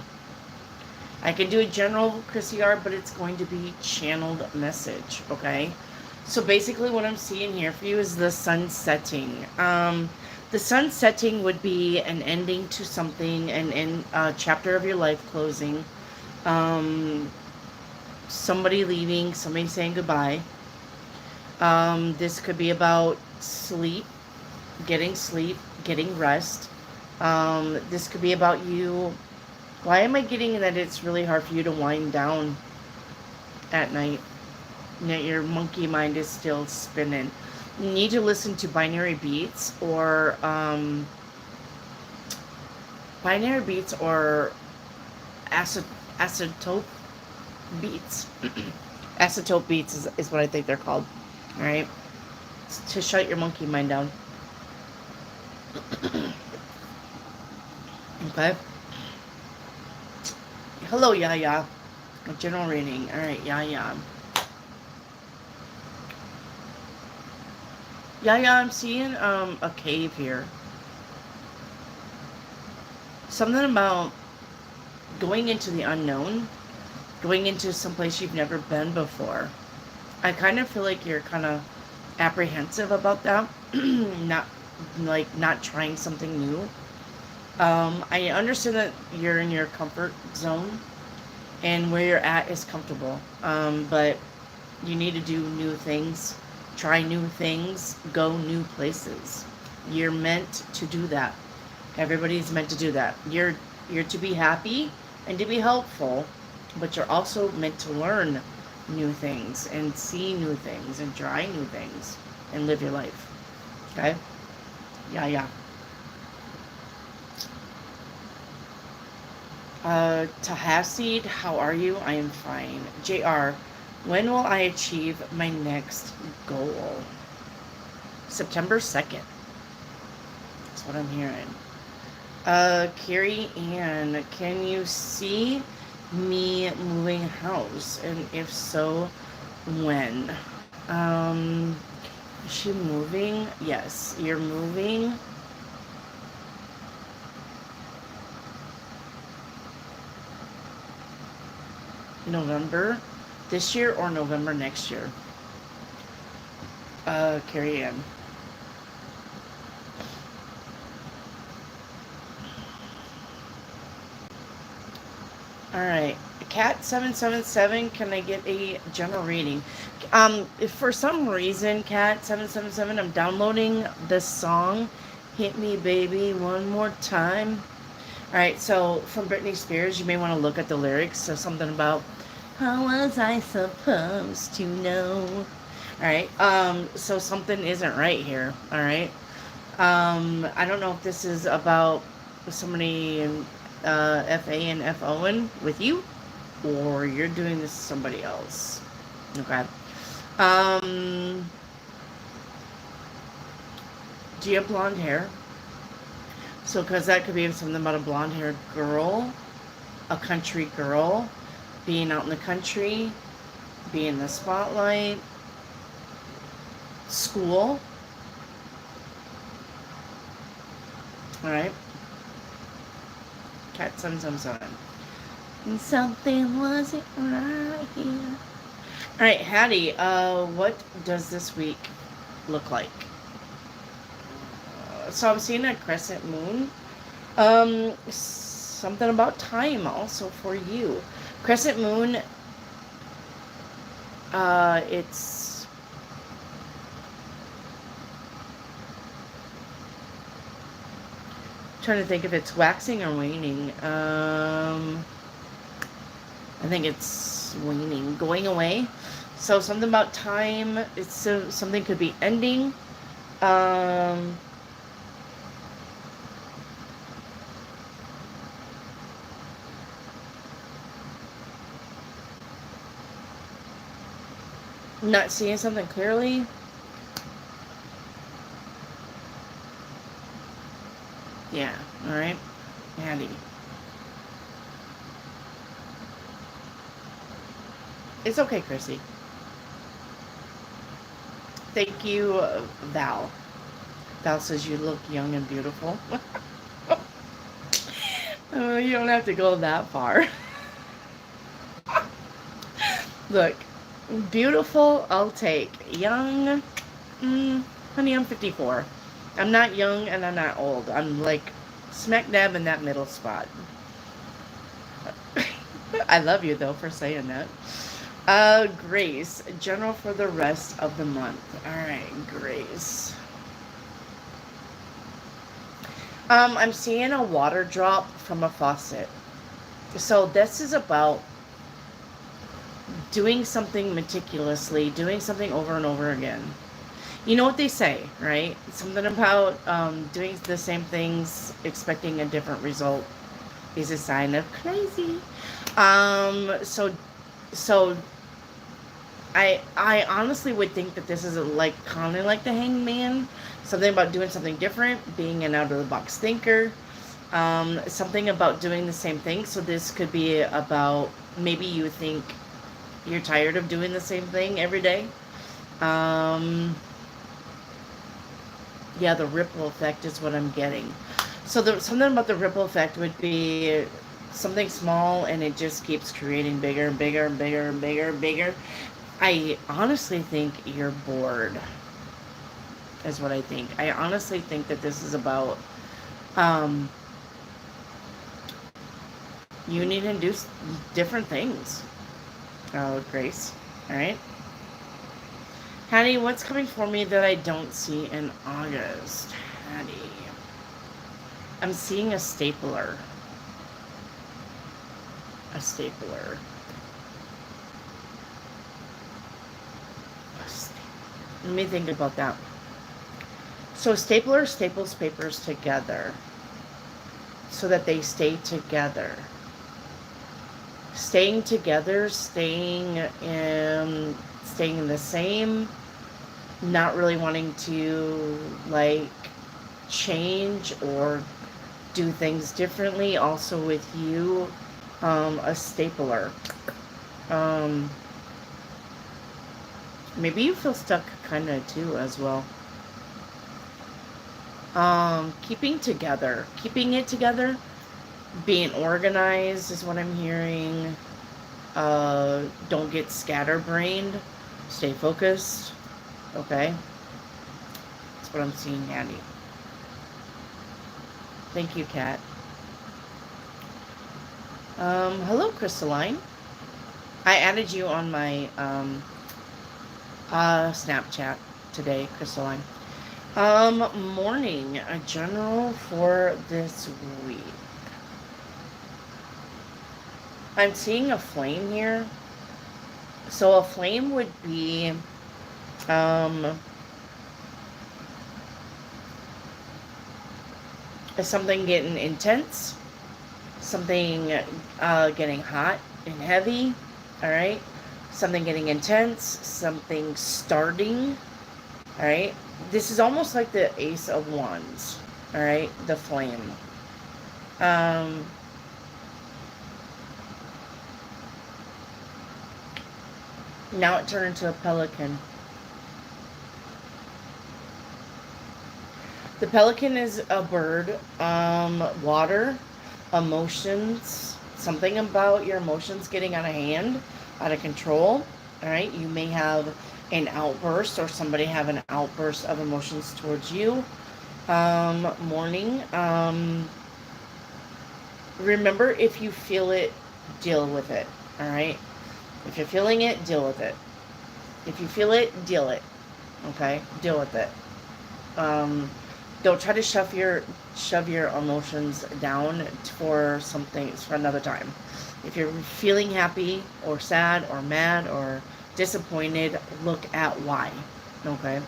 I can do a general, Chrissy R, but it's going to be channeled message, okay? So basically what I'm seeing here for you is the sun setting. The sun setting would be an ending to something, a chapter of your life closing. Somebody leaving, somebody saying goodbye. This could be about sleep, getting rest. This could be about you. Why am I getting that it's really hard for you to wind down at night? That your monkey mind is still spinning. You need to listen to binary beats or acetope beats. Acetope beats is what I think they're called. All right, to shut your monkey mind down. Okay. Hello, Yaya. A general reading. All right, Yaya. Yaya, I'm seeing a cave here. Something about going into the unknown, going into someplace you've never been before. I kind of feel like you're kind of apprehensive about that. Not trying something new. I understand that you're in your comfort zone and where you're at is comfortable. But you need to do new things, try new things, go new places. You're meant to do that. Everybody's meant to do that. You're to be happy and to be helpful, but you're also meant to learn new things and see new things and try new things and live your life. Okay? Yeah. Tahassid, how are you? I am fine. JR, when will I achieve my next goal? September 2nd. That's what I'm hearing. Carrie Ann, can you see me moving house? And if so, when? Is she moving? Yes, you're moving. November this year or November next year? Carrie Ann. Alright. Cat777, can I get a general reading? If for some reason, Cat777, I'm downloading this song, Hit Me Baby One More Time. Alright, so from Britney Spears, you may want to look at the lyrics. So something about, how was I supposed to know? Alright, so something isn't right here. Alright. I don't know if this is about somebody FA and FOing with you, or you're doing this to somebody else. Okay. Do you have blonde hair? So, because that could be something about a blonde-haired girl, a country girl, being out in the country, being in the spotlight, school. Alright. Cat777. And something wasn't right here. Alright, Hattie, what does this week look like? So I'm seeing a crescent moon. Something about time also for you. Crescent moon, it's trying to think if it's waxing or waning. I think it's waning, going away. So something about time. It's something could be ending. Not seeing something clearly. Yeah, alright. Andy. It's okay, Chrissy. Thank you, Val. Val says you look young and beautiful. Oh, you don't have to go that far. Look, beautiful, I'll take. Young, honey, I'm 54. I'm not young and I'm not old. I'm like smack dab in that middle spot. I love you though for saying that. Grace, general for the rest of the month. Alright, Grace. I'm seeing a water drop from a faucet. So this is about doing something meticulously, doing something over and over again. You know what they say, right? Something about doing the same things, expecting a different result is a sign of crazy. So I honestly would think that this is like kind of like the Hangman, something about doing something different, being an out of the box thinker, something about doing the same thing. So this could be about maybe you think you're tired of doing the same thing every day. Um, yeah, the ripple effect is what I'm getting. So something about the ripple effect would be something small and it just keeps creating bigger and bigger and bigger and bigger and bigger. I honestly think you're bored, is what I think. I honestly think that this is about um, you need to do different things. Oh, Grace. All right. Hattie, what's coming for me that I don't see in August? Hattie. I'm seeing a stapler. A stapler. Let me think about that. So a stapler staples papers together so that they stay together. Staying together, staying in the same, not really wanting to like change or do things differently. Also with you, a stapler. Maybe you feel stuck kind of too as well. Keeping it together, being organized is what I'm hearing. Don't get scatterbrained. Stay focused. Okay. That's what I'm seeing, Andy. Thank you, Kat. Hello, Crystalline. I added you on my Snapchat today, Crystalline. Morning, a general for this week. I'm seeing a flame here. So a flame would be, something getting intense, something getting hot and heavy, all right? Something getting intense, something starting, all right? This is almost like the Ace of Wands, all right? The flame. Now it turned into a pelican. The pelican is a bird, water, emotions, something about your emotions getting out of hand, out of control. All right, you may have an outburst or somebody have an outburst of emotions towards you. Morning. Remember, if you feel it, deal with it. All right. If you're feeling it, deal with it. If you feel it, deal it. Okay, deal with it. Don't try to shove your emotions down for another time. If you're feeling happy or sad or mad or disappointed, look at why. Okay,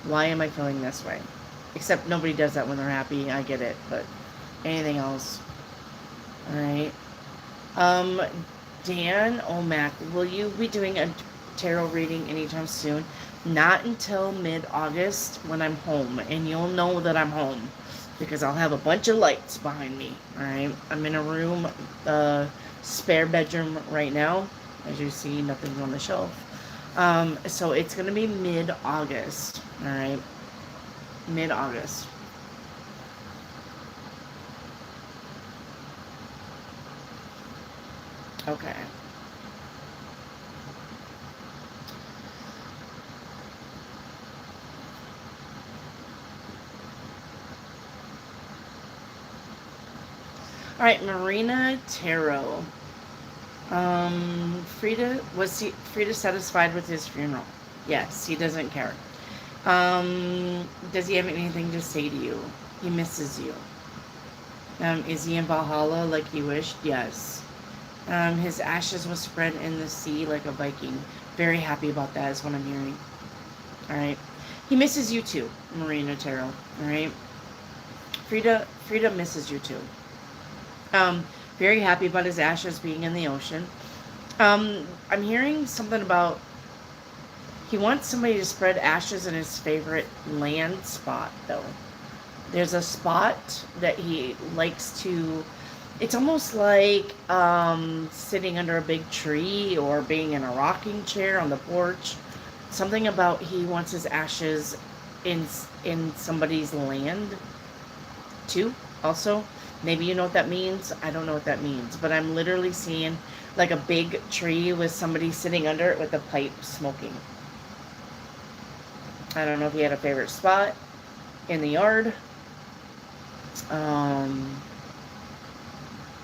why am I feeling this way? Except nobody does that when they're happy. I get it, but anything else? All right. Dan O'Mac, will you be doing a tarot reading anytime soon? Not until mid-August when I'm home, and you'll know that I'm home because I'll have a bunch of lights behind me. All right, I'm in a room, spare bedroom right now. As you see, nothing's on the shelf. So it's gonna be mid-August. All right, mid-August. Okay. All right, Marina Tarot. Frida satisfied with his funeral? Yes, he doesn't care. Does he have anything to say to you? He misses you. Is he in Valhalla like he wished? Yes. His ashes will spread in the sea like a Viking. Very happy about that is what I'm hearing. All right. He misses you too, Marina Tarot. All right. Frida misses you too. Very happy about his ashes being in the ocean. I'm hearing something about He wants somebody to spread ashes in his favorite land spot, though. There's a spot that he likes to... It's almost like sitting under a big tree or being in a rocking chair on the porch. Something about he wants his ashes in somebody's land, too, also. Maybe you know what that means. I don't know what that means. But I'm literally seeing like a big tree with somebody sitting under it with a pipe smoking. I don't know if he had a favorite spot in the yard.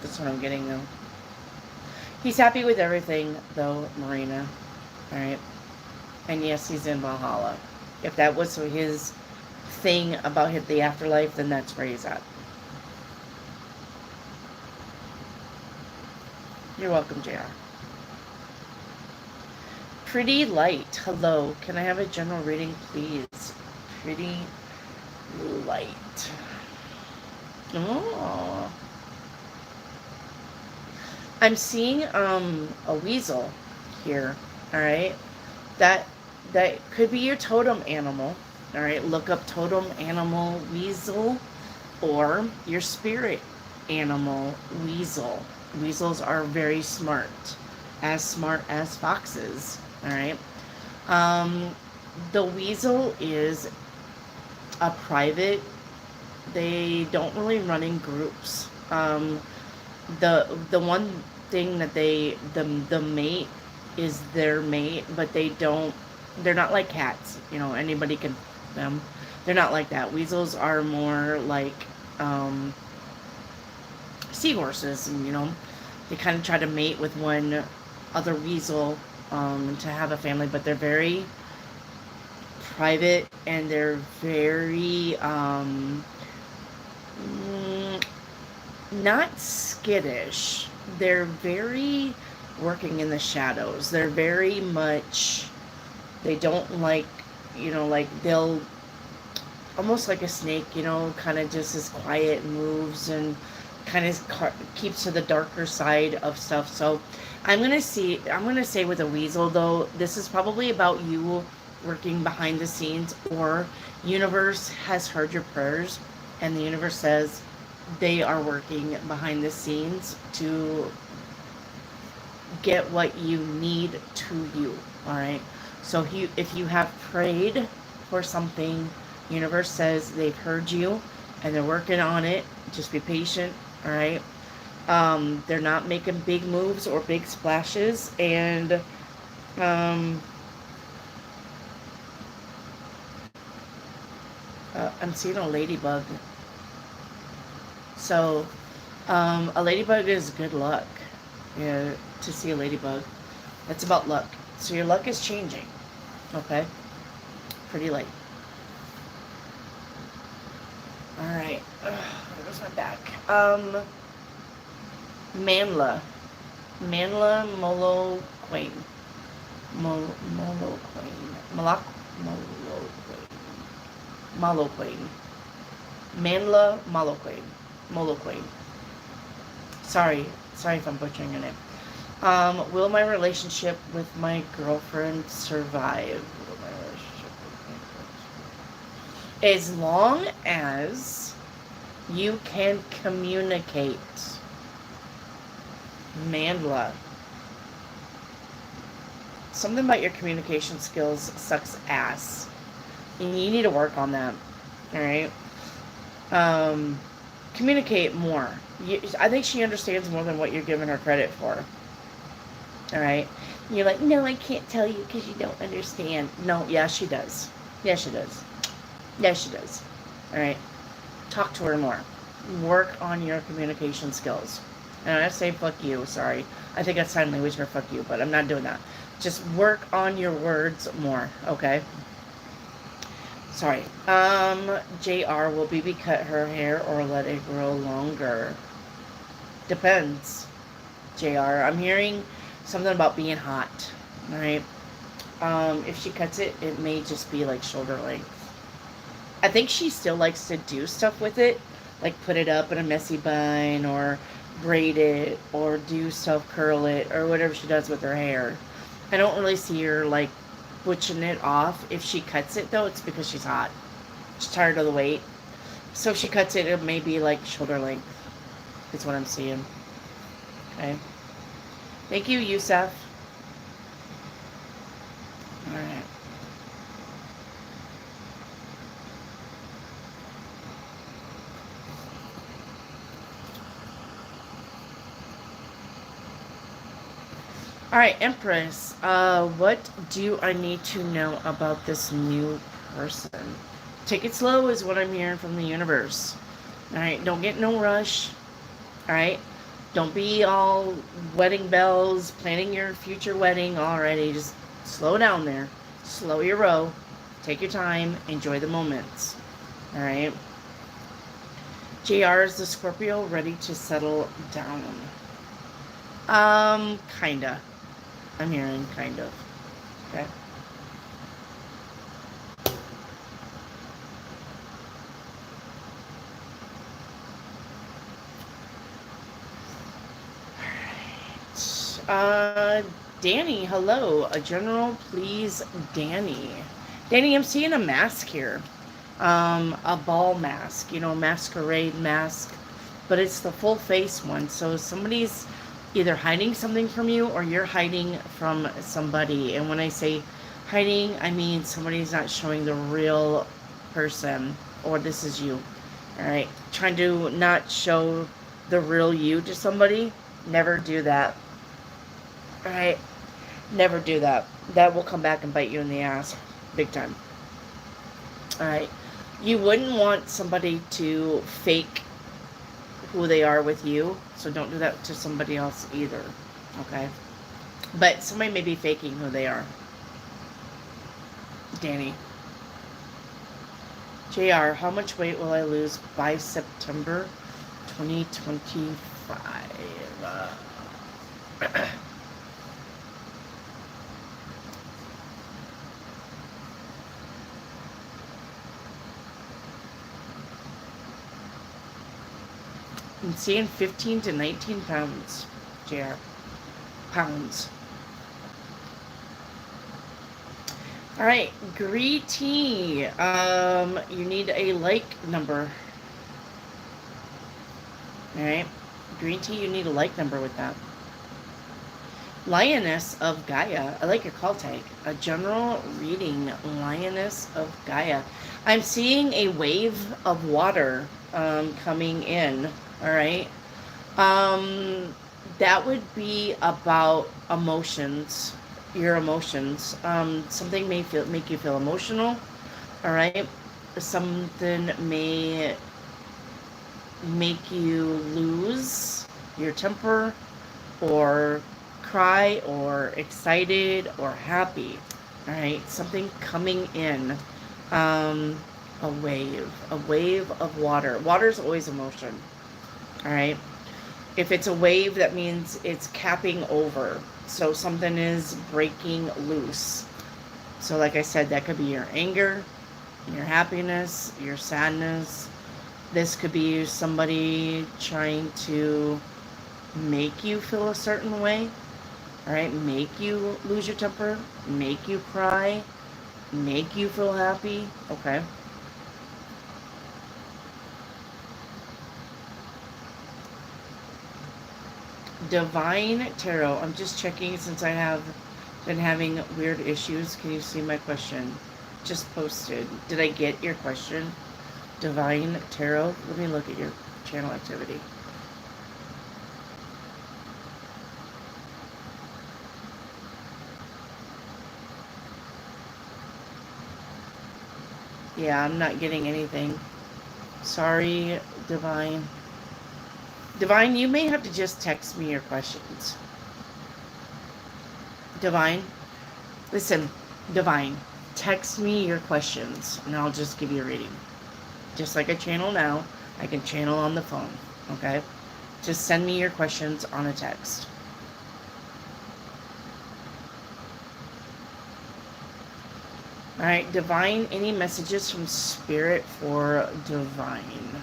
That's what I'm getting, though. He's happy with everything, though, Marina. Alright? And yes, he's in Valhalla. If that was his thing about the afterlife, then that's where he's at. You're welcome, JR. Pretty light. Hello. Can I have a general reading, please? Pretty light. Oh. I'm seeing a weasel here. Alright. That could be your totem animal. Alright. Look up totem animal weasel or your spirit animal weasel. Weasels are very smart as foxes. Alright. The weasel is a private. They don't really run in groups. The one thing that the mate is their mate, but they're not like cats, you know, anybody can them. They're not like that. Weasels are more like seahorses, and you know, they kind of try to mate with one other weasel to have a family, but they're very private and they're very not skittish. They're very working in the shadows. They're very much, they don't like, you know, like they'll almost like a snake, you know, kind of just is quiet and moves and kind of keeps to the darker side of stuff. So I'm going to say with a weasel, though, this is probably about you working behind the scenes, or universe has heard your prayers and the universe says they are working behind the scenes to get what you need to you. All right. So if you have prayed for something, universe says they've heard you and they're working on it. Just be patient. All right. They're not making big moves or big splashes, and I'm seeing a ladybug. So, a ladybug is good luck. Yeah, to see a ladybug. That's about luck. So your luck is changing. Okay? Pretty late. Alright. Where's my back? Manla. Manla Moloquain. Moloquain. Moloquain. Manla Moloquain. Sorry if I'm butchering your name. Will my relationship with my girlfriend survive? As long as you can communicate. Mandla. Something about your communication skills sucks ass. And you need to work on that. Alright? Communicate more. I think she understands more than what you're giving her credit for. Alright? You're like, no, I can't tell you because you don't understand. No, yeah, she does. Yeah, she does. Yeah, she does. Alright? Talk to her more. Work on your communication skills. And I say fuck you, sorry. I think that's sign language for fuck you, but I'm not doing that. Just work on your words more, okay? Sorry. JR, will BB cut her hair or let it grow longer? Depends, JR. I'm hearing something about being hot, alright? If she cuts it, it may just be like shoulder length. I think she still likes to do stuff with it, like put it up in a messy bun or braid it or do self curl it or whatever she does with her hair. I don't really see her like butching it off. If she cuts it, though, it's because she's hot. She's tired of the weight. So if she cuts it, it may be like shoulder length. Is what I'm seeing. Okay. Thank you, Yusef. All right. All right, Empress. What do I need to know about this new person? Take it slow is what I'm hearing from the universe. All right, don't get no rush. All right, don't be all wedding bells, planning your future wedding already. Just slow down there. Slow your roll. Take your time. Enjoy the moments. All right. JR is the Scorpio ready to settle down. Kinda. I'm hearing kind of. Okay. Danny, hello. A general, please, Danny. Danny, I'm seeing a mask here. A ball mask, masquerade mask, but it's the full face one. So somebody's either hiding something from you or you're hiding from somebody. And when I say hiding, I mean somebody's not showing the real person, or this is you. All right. Trying to not show the real you to somebody. Never do that. All right. Never do that. That will come back and bite you in the ass. Big time. All right. You wouldn't want somebody to fake who they are with you, so don't do that to somebody else either, okay? But somebody may be faking who they are. Danny. JR, how much weight will I lose by September 2025? I'm seeing 15 to 19 pounds, JR. Pounds. All right, Greety. You need a like number. All right, Green tea, you need a like number with that. Lioness of Gaia. I like your call tag. A general reading. Lioness of Gaia. I'm seeing a wave of water coming in. All right. That would be about emotions. Your emotions. Something may make you feel emotional. All right. Something may make you lose your temper, or cry, or excited, or happy. All right. Something coming in. A wave of water. Water's always emotion. All right. If it's a wave, that means it's capping over. So something is breaking loose. So like I said, that could be your anger, your happiness, your sadness. This could be somebody trying to make you feel a certain way. All right. Make you lose your temper, make you cry, make you feel happy. Okay. Divine Tarot. I'm just checking since I have been having weird issues. Can you see my question? Just posted. Did I get your question? Divine Tarot. Let me look at your channel activity. Yeah, I'm not getting anything. Sorry, Divine. Divine, you may have to just text me your questions. Divine, listen, Divine, text me your questions and I'll just give you a reading. Just like I channel now, I can channel on the phone, okay? Just send me your questions on a text. All right, Divine, any messages from Spirit for Divine?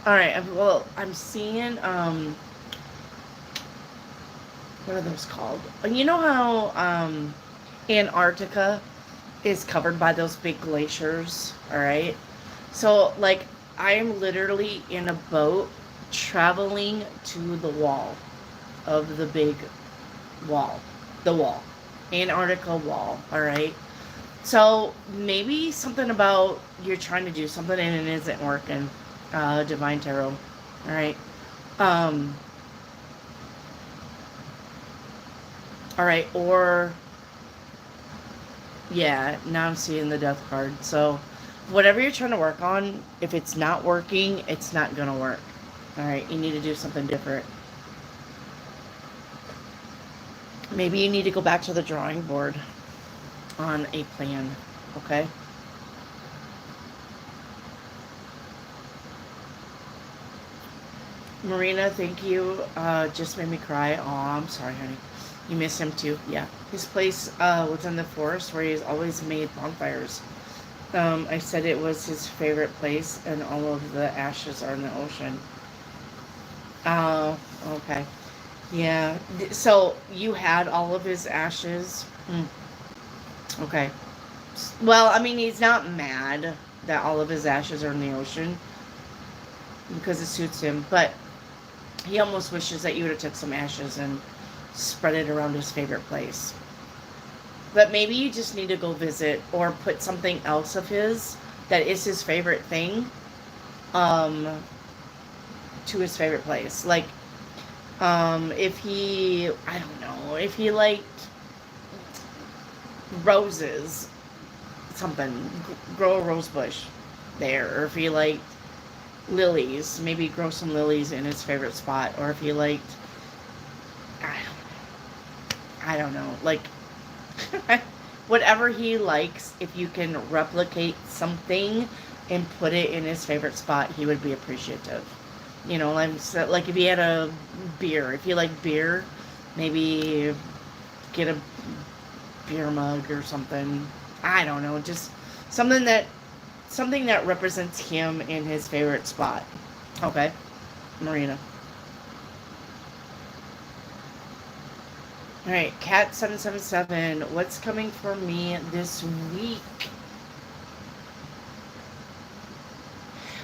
All right, well, I'm seeing what are those called? You know how Antarctica is covered by those big glaciers, all right? So, like, I am literally in a boat traveling to the wall of the big wall. The wall. Antarctica wall, all right? So, maybe something about you're trying to do something and it isn't working. Divine Tarot, all right? Um, all right, or yeah, now I'm seeing the death card. So, whatever you're trying to work on, if it's not working, it's not going to work. All right, you need to do something different. Maybe you need to go back to the drawing board on a plan, okay? Marina, thank you. Just made me cry. Oh, I'm sorry, honey. You miss him too. Yeah. His place was in the forest where he's always made bonfires. I said it was his favorite place, and all of the ashes are in the ocean. Oh, okay. Yeah. So you had all of his ashes? Okay. Well, I mean, he's not mad that all of his ashes are in the ocean because it suits him, but he almost wishes that you would have took some ashes and spread it around his favorite place. But maybe you just need to go visit or put something else of his that is his favorite thing um, to his favorite place. Like, if he, I don't know, if he liked roses, something, grow a rose bush there. Or if he liked lilies, maybe grow some lilies in his favorite spot. Or if he liked, I don't know, like, whatever he likes, if you can replicate something and put it in his favorite spot, he would be appreciative. You know, like if he had a beer, if you like beer, maybe get a beer mug or something. I don't know, just something that represents him in his favorite spot. Okay, Marina. All right, Cat 777. What's coming for me this week?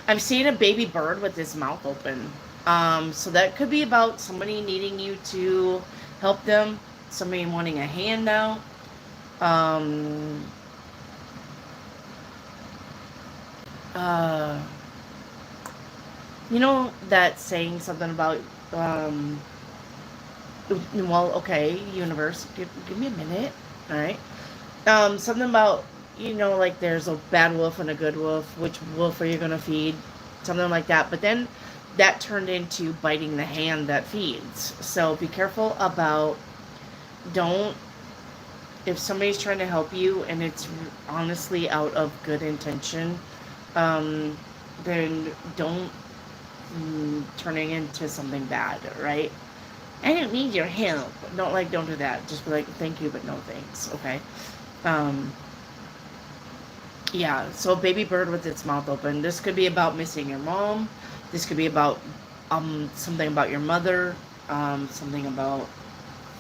I'm seeing a baby bird with his mouth open. So that could be about somebody needing you to help them, somebody wanting a handout. Um, you know that saying something about well, okay, universe, give me a minute. All right. Something about, like there's a bad wolf and a good wolf. Which wolf are you going to feed? Something like that. But then that turned into biting the hand that feeds. So be careful about, don't, if somebody's trying to help you and it's honestly out of good intention, then don't turning into something bad, right? I don't need your help. Don't do that. Just be like, thank you, but no thanks, okay? Um, yeah, so a baby bird with its mouth open. This could be about missing your mom. This could be about something about your mother. Something about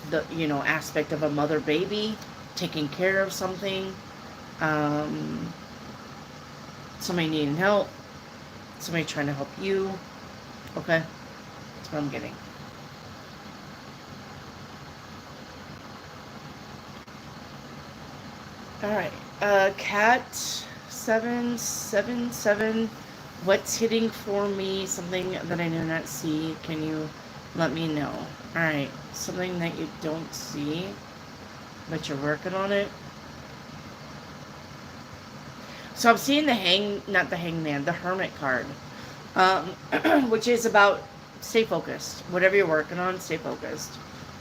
the, aspect of a mother-baby. Taking care of something. Somebody needing help. Somebody trying to help you. Okay? That's what I'm getting. Alright, Cat 777. What's hitting for me? Something that I do not see. Can you let me know? Alright, something that you don't see, but you're working on it. So I'm seeing not the hangman, the hermit card. Which is about stay focused. Whatever you're working on, stay focused.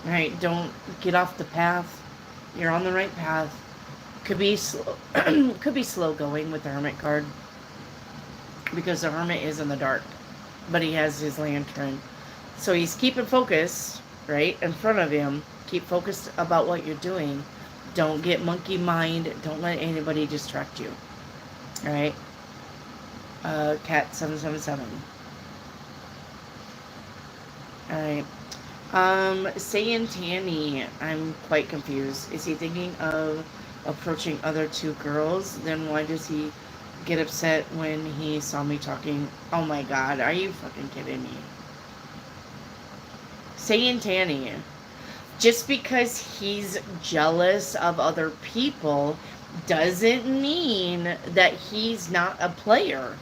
Alright, don't get off the path. You're on the right path. Could be slow, could be slow going with the hermit card because the hermit is in the dark, but he has his lantern, so he's keeping focus right in front of him. Keep focused about what you're doing. Don't get monkey mind. Don't let anybody distract you. All right. Cat 777. All right. Saying Tanny, I'm quite confused. Is he thinking of approaching other two girls? Then why does he get upset when he saw me talking? Oh my god, are you fucking kidding me? Saying Tanny, just because he's jealous of other people doesn't mean that he's not a player.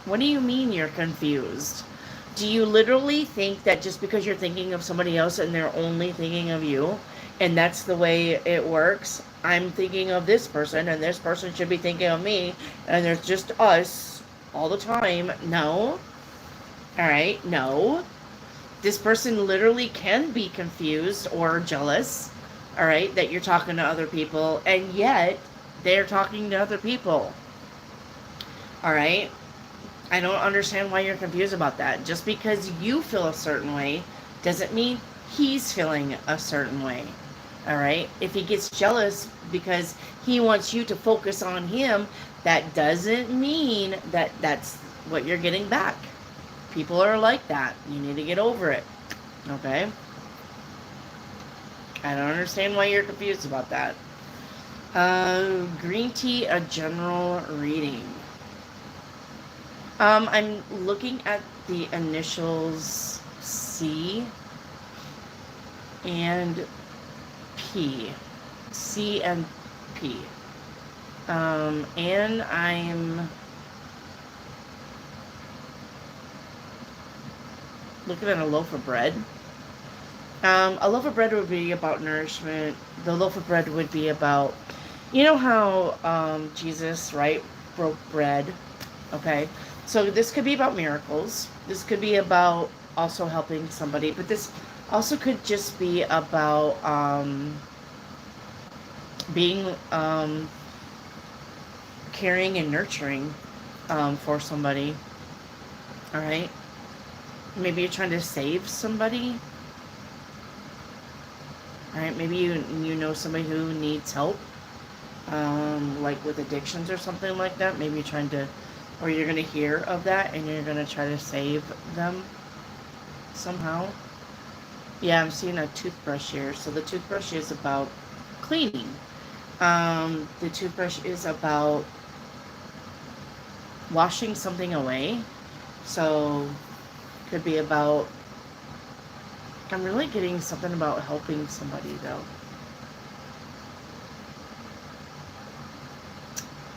What do you mean you're confused? Do you literally think that just because you're thinking of somebody else and they're only thinking of you, and that's the way it works? I'm thinking of this person, and this person should be thinking of me, and there's just us all the time. No. Alright, no. This person literally can be confused or jealous, alright, that you're talking to other people, and yet they're talking to other people. Alright? I don't understand why you're confused about that. Just because you feel a certain way doesn't mean he's feeling a certain way. Alright? If he gets jealous because he wants you to focus on him, that doesn't mean that that's what you're getting back. People are like that. You need to get over it. Okay? I don't understand why you're confused about that. Green tea, a general reading. I'm looking at the initials C and P. C and P. And I'm looking at a loaf of bread. A loaf of bread would be about nourishment. The loaf of bread would be about, you know how Jesus, right, broke bread. Okay, so this could be about miracles. This could be about also helping somebody, but this also could just be about being caring and nurturing for somebody. All right. Maybe you're trying to save somebody. All right. Maybe you know somebody who needs help, like with addictions or something like that. Maybe you're trying to, or you're gonna hear of that and you're gonna try to save them somehow. Yeah, I'm seeing a toothbrush here. So the toothbrush is about cleaning. The toothbrush is about washing something away. So could be about, I'm really getting something about helping somebody though.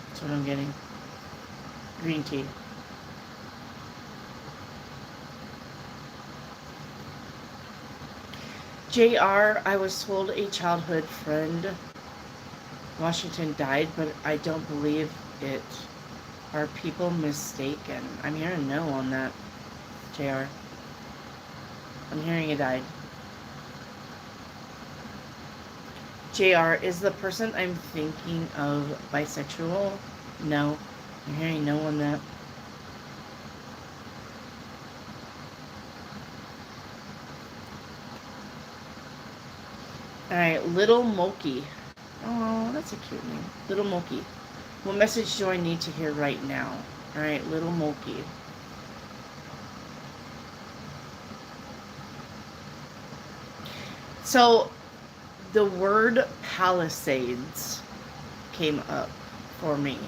That's what I'm getting. Green tea. JR, I was told a childhood friend Washington died, but I don't believe it. Are people mistaken? I'm hearing no on that, JR. I'm hearing he died. JR, is the person I'm thinking of bisexual? No. I'm hearing no on that. Alright, Little Moki. Oh, that's a cute name. Little Moki. What message do I need to hear right now? Alright, Little Moki. So, the word Palisades came up for me.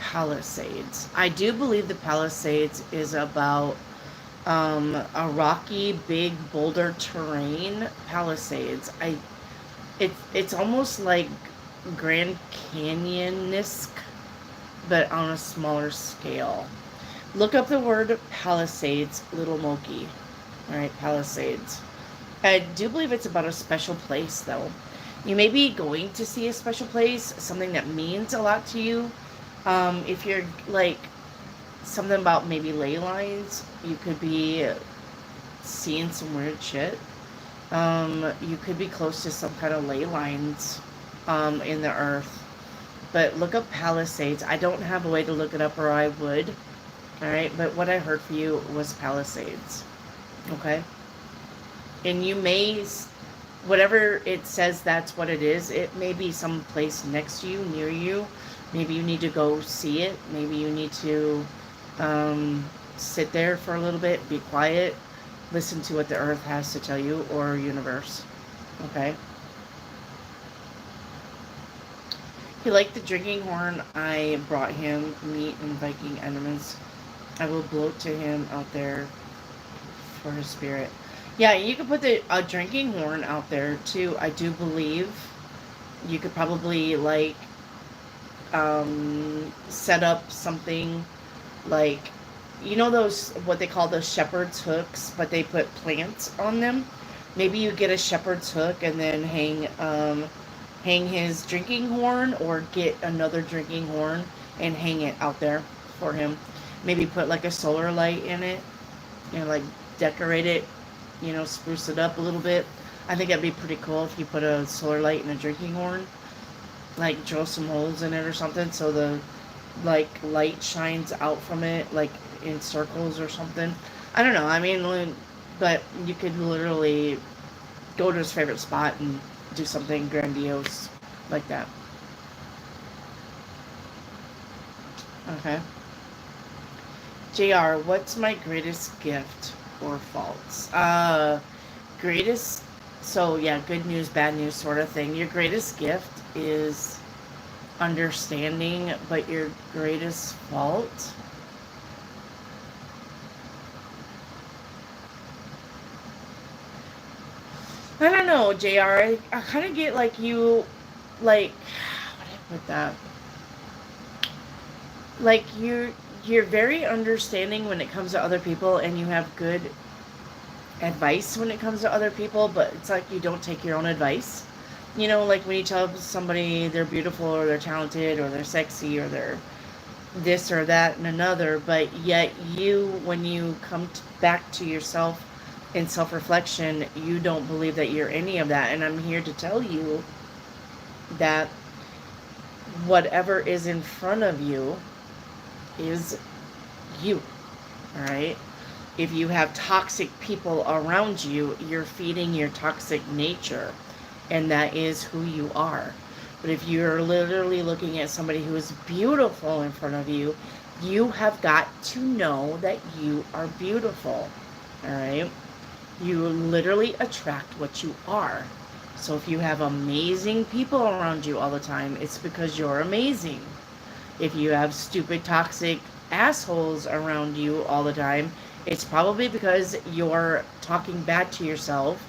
Palisades. I do believe the Palisades is about a rocky, big boulder terrain. Palisades. It's almost like Grand Canyon-esque, but on a smaller scale. Look up the word Palisades, Little Moki. Alright, Palisades. I do believe it's about a special place, though. You may be going to see a special place, something that means a lot to you. If you're, like, something about maybe ley lines, you could be seeing some weird shit. You could be close to some kind of ley lines in the earth. But look up Palisades. I don't have a way to look it up, or I would. Alright, but what I heard for you was Palisades. Okay? And you may, whatever it says that's what it is, it may be some place next to you, near you. Maybe you need to go see it. Maybe you need to sit there for a little bit, be quiet, listen to what the earth has to tell you, or universe. Okay? He liked the drinking horn. I brought him meat and Viking enemas. I will blow to him out there for his spirit. Yeah, you could put the drinking horn out there too. I do believe you could probably like set up something like, you know, those what they call those shepherd's hooks, but they put plants on them. Maybe you get a shepherd's hook and then hang his drinking horn, or get another drinking horn and hang it out there for him. Maybe put like a solar light in it and like decorate it, you know, spruce it up a little bit. I think that'd be pretty cool if you put a solar light in a drinking horn, like drill some holes in it or something so the like light shines out from it like in circles or something. I don't know. I mean, but you could literally go to his favorite spot and do something grandiose like that. Okay. JR, what's my greatest gift or faults? Greatest, so yeah, good news, bad news sort of thing. Your greatest gift is understanding, but your greatest fault? I don't know, JR. I kind of get like you, like, how do I put that? Like you're very understanding when it comes to other people, and you have good advice when it comes to other people, but it's like you don't take your own advice. You know, like when you tell somebody they're beautiful or they're talented or they're sexy or they're this or that and another, but yet you, when you come back to yourself in self-reflection, you don't believe that you're any of that. And I'm here to tell you that whatever is in front of you is you, all right? If you have toxic people around you, you're feeding your toxic nature, and that is who you are. But if you're literally looking at somebody who is beautiful in front of you, you have got to know that you are beautiful, all right? You literally attract what you are. So if you have amazing people around you all the time, it's because you're amazing. If you have stupid, toxic assholes around you all the time, it's probably because you're talking bad to yourself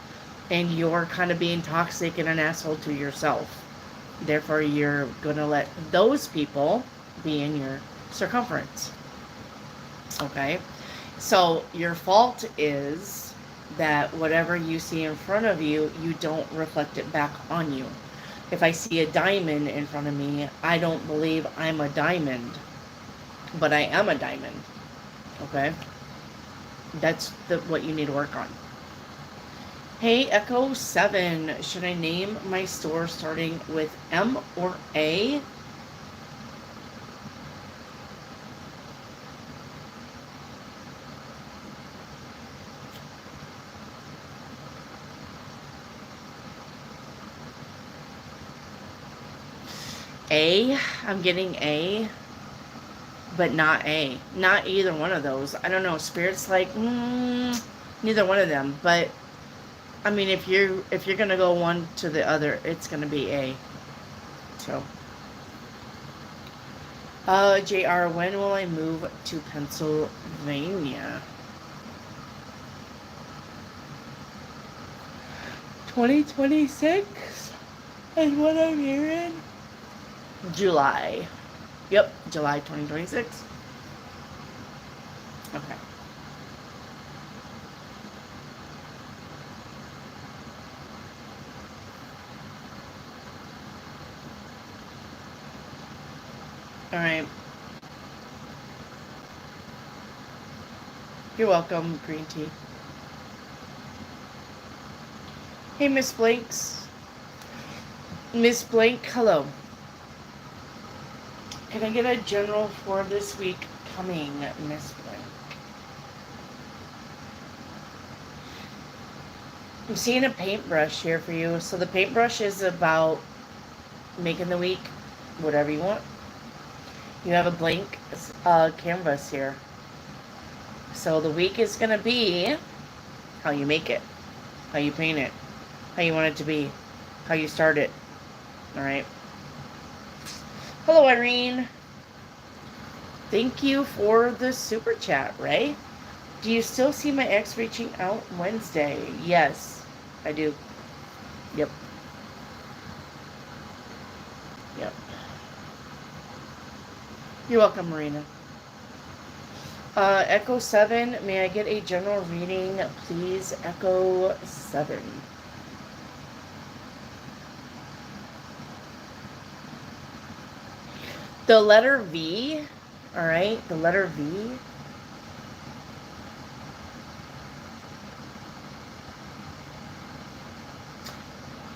and you're kind of being toxic and an asshole to yourself. Therefore, you're going to let those people be in your circumference. Okay? So your fault is that whatever you see in front of you, you don't reflect it back on you. If I see a diamond in front of me, I don't believe I'm a diamond, but I am a diamond. Okay? That's what you need to work on. Hey, Echo 7, should I name my store starting with M or A? A? I'm getting A, but not A. Not either one of those. I don't know. Spirit's like, neither one of them. But I mean, if you're gonna go one to the other, it's gonna be A. So, JR, when will I move to Pennsylvania? 2026 is what I'm hearing. July. Yep, July 2026. Okay. All right. You're welcome, green tea. Hey, Miss Blanks. Miss Blank, hello. Can I get a general for this week coming, Miss Blank? I'm seeing a paintbrush here for you. So the paintbrush is about making the week whatever you want. You have a blank canvas here. So the week is going to be how you make it, how you paint it, how you want it to be, how you start it. All right. Hello, Irene. Thank you for the super chat, Ray. Do you still see my ex reaching out Wednesday? Yes, I do. Yep. Yep. You're welcome, Marina. Echo 7, may I get a general reading, please? Echo 7. The letter V, all right? The letter V.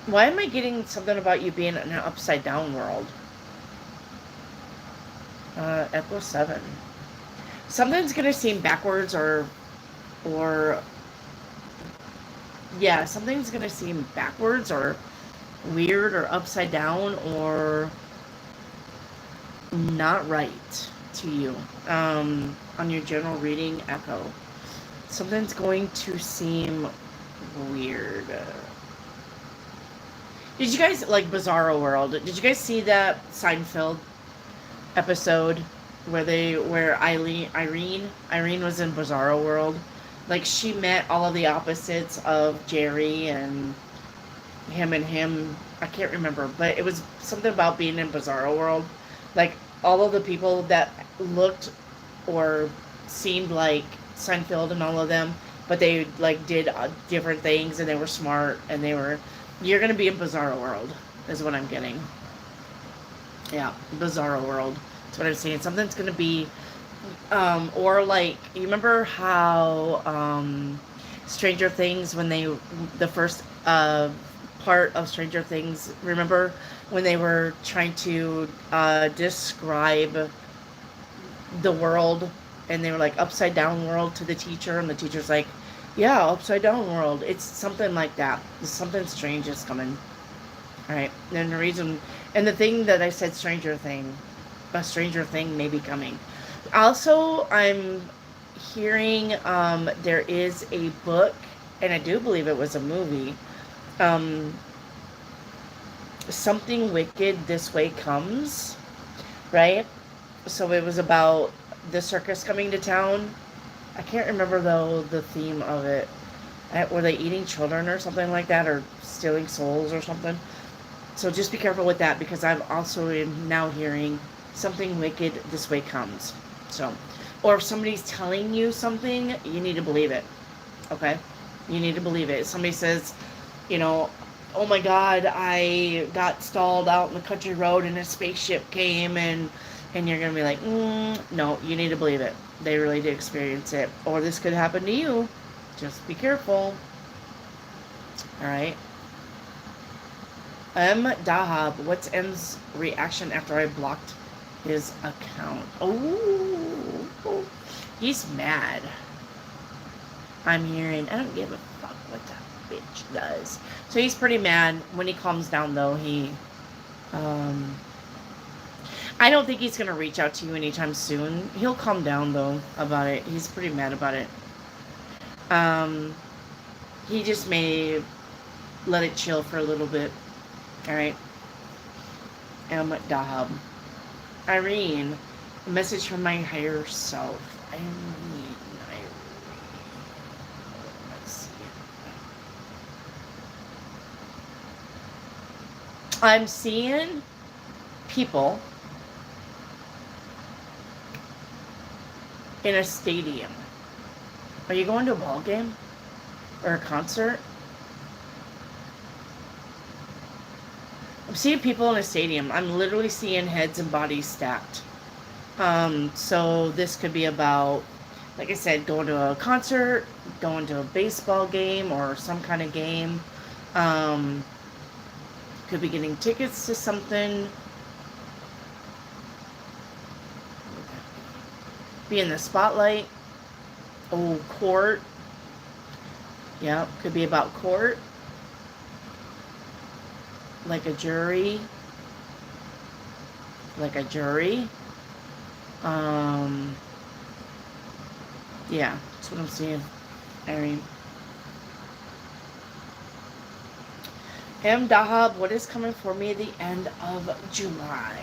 Why am I getting something about you being in an upside down world? Echo 7. Something's gonna seem backwards or yeah, something's gonna seem backwards or weird or upside down or not right to you. On your general reading, Echo. Something's going to seem weird. Did you guys like Bizarro World? Did you guys see that Seinfeld episode where Irene was in Bizarro World? Like, she met all of the opposites of Jerry and him. I can't remember, but it was something about being in Bizarro World. Like, all of the people that looked or seemed like Seinfeld and all of them, but they like did different things and they were smart and they were. You're gonna be in Bizarro World, is what I'm getting. Yeah, Bizarro World. That's what I'm saying. Something's gonna be, or like, you remember how Stranger Things, when the first part of Stranger Things, remember when they were trying to describe the world, and they were like upside down world to the teacher, and the teacher's like, yeah, upside down world. It's something like that. Something strange is coming. All right, and the reason, and the thing that I said, a stranger thing may be coming. Also, I'm hearing there is a book, and I do believe it was a movie. Something Wicked This Way Comes, right? So it was about the circus coming to town. I can't remember, though, the theme of it. Were they eating children or something like that, or stealing souls or something? So just be careful with that, because I'm also now hearing Something Wicked This Way Comes. So, or if somebody's telling you something, you need to believe it. Okay? You need to believe it. If somebody says, you know, oh my God, I got stalled out in the country road and a spaceship came, and you're going to be like, no, you need to believe it. They really did experience it. Or this could happen to you. Just be careful. Alright. Dahab, what's M's reaction after I blocked his account? Oh, he's mad. I'm hearing, I don't give a fuck what that bitch does. So he's pretty mad. When he calms down, though, I don't think he's going to reach out to you anytime soon. He'll calm down, though, about it. He's pretty mad about it. He just may let it chill for a little bit. Alright. Dahab. Irene, a message from my higher self. Irene. Let's see. I'm seeing people in a stadium. Are you going to a ball game? Or a concert? I'm seeing people in a stadium. I'm literally seeing heads and bodies stacked. So this could be about, like I said, going to a concert, going to a baseball game or some kind of game. Could be getting tickets to something. Be in the spotlight. Oh, court. Yeah, could be about court. Like a jury. Yeah, that's what I'm seeing, Irene. M. Dahab, what is coming for me at the end of July?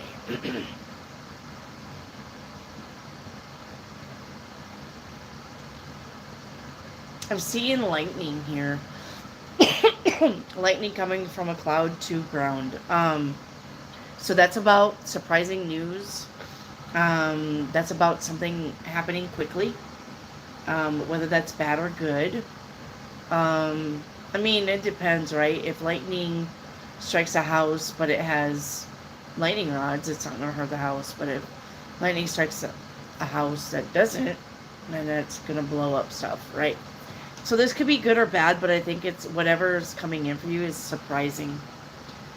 I'm seeing lightning here. Lightning coming from a cloud to ground. So that's about surprising news. That's about something happening quickly. Whether that's bad or good. I mean, it depends, right? If lightning strikes a house, but it has lightning rods, it's not going to hurt the house. But if lightning strikes a house that doesn't, then that's going to blow up stuff, right? So this could be good or bad, but I think it's whatever's coming in for you is surprising.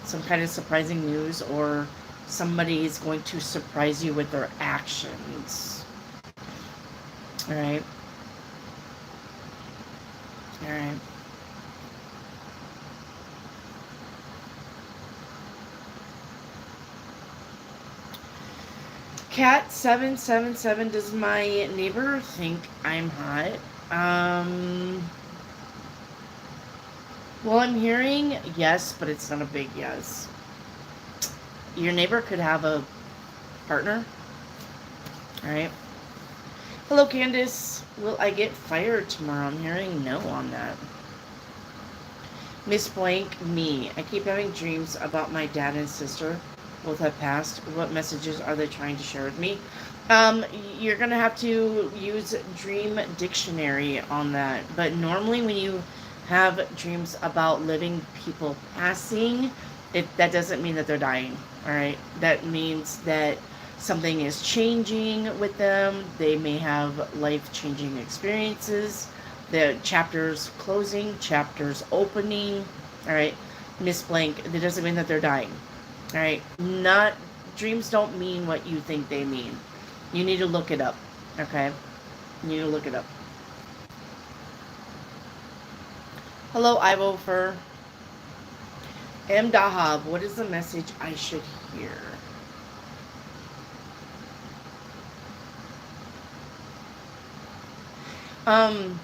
Some kind of surprising news, or somebody is going to surprise you with their actions. All right. All right. Cat 777, does my neighbor think I'm hot? Well, I'm hearing yes, but it's not a big yes. Your neighbor could have a partner. All right. Hello, Candace. Will I get fired tomorrow? I'm hearing no on that. Miss Blank, me. I keep having dreams about my dad and sister. Both have passed. What messages are they trying to share with me? You're going to have to use Dream Dictionary on that. But normally when you have dreams about living people passing, that doesn't mean that they're dying. All right? That means that something is changing with them. They may have life-changing experiences. The chapters closing, chapters opening. All right? Miss Blank, that doesn't mean that they're dying. All right? Dreams don't mean what you think they mean. You need to look it up, okay? You need to look it up. Hello, Ivo Fur. M. Dahab, what is the message I should hear? An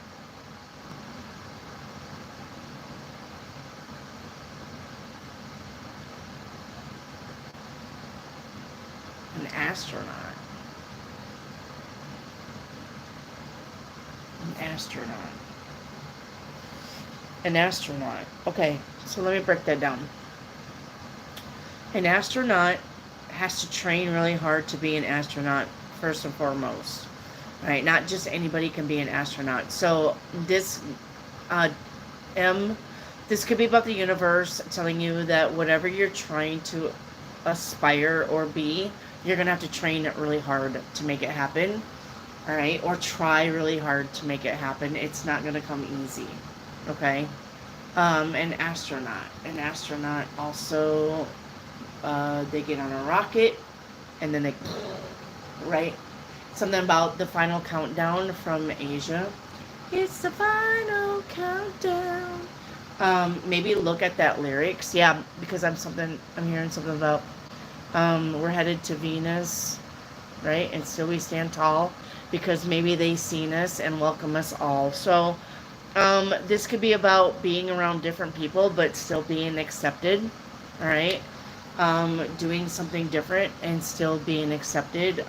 astronaut. An astronaut. An astronaut. Okay, so let me break that down. An astronaut has to train really hard to be an astronaut, first and foremost. Right? Not just anybody can be an astronaut. So this this could be about the universe telling you that whatever you're trying to aspire or be, you're going to have to train really hard to make it happen. All right? Or try really hard to make it happen. It's not going to come easy. Okay? An astronaut also, they get on a rocket and then they, right? Something about the final countdown from Asia. It's the final countdown. Maybe look at that lyrics. Yeah, because I'm hearing something about, we're headed to Venus, right? And still we stand tall, because maybe they seen us and welcome us all. So, this could be about being around different people, but still being accepted, all right? Doing something different and still being accepted.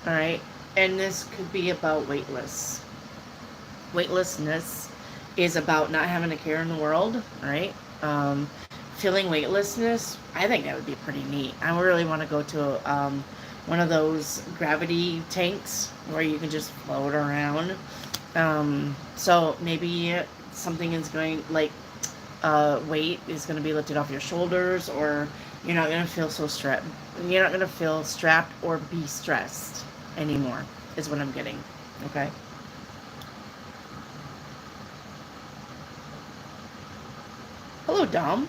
All right, and this could be about weightlessness is about not having a care in the world, all right? Feeling weightlessness, I think that would be pretty neat. I really want to go to one of those gravity tanks where you can just float around. So maybe something is going, like, weight is going to be lifted off your shoulders, or you're not going to feel so strapped. You're not going to feel strapped or be stressed anymore, is what I'm getting. Okay. Hello, Dom.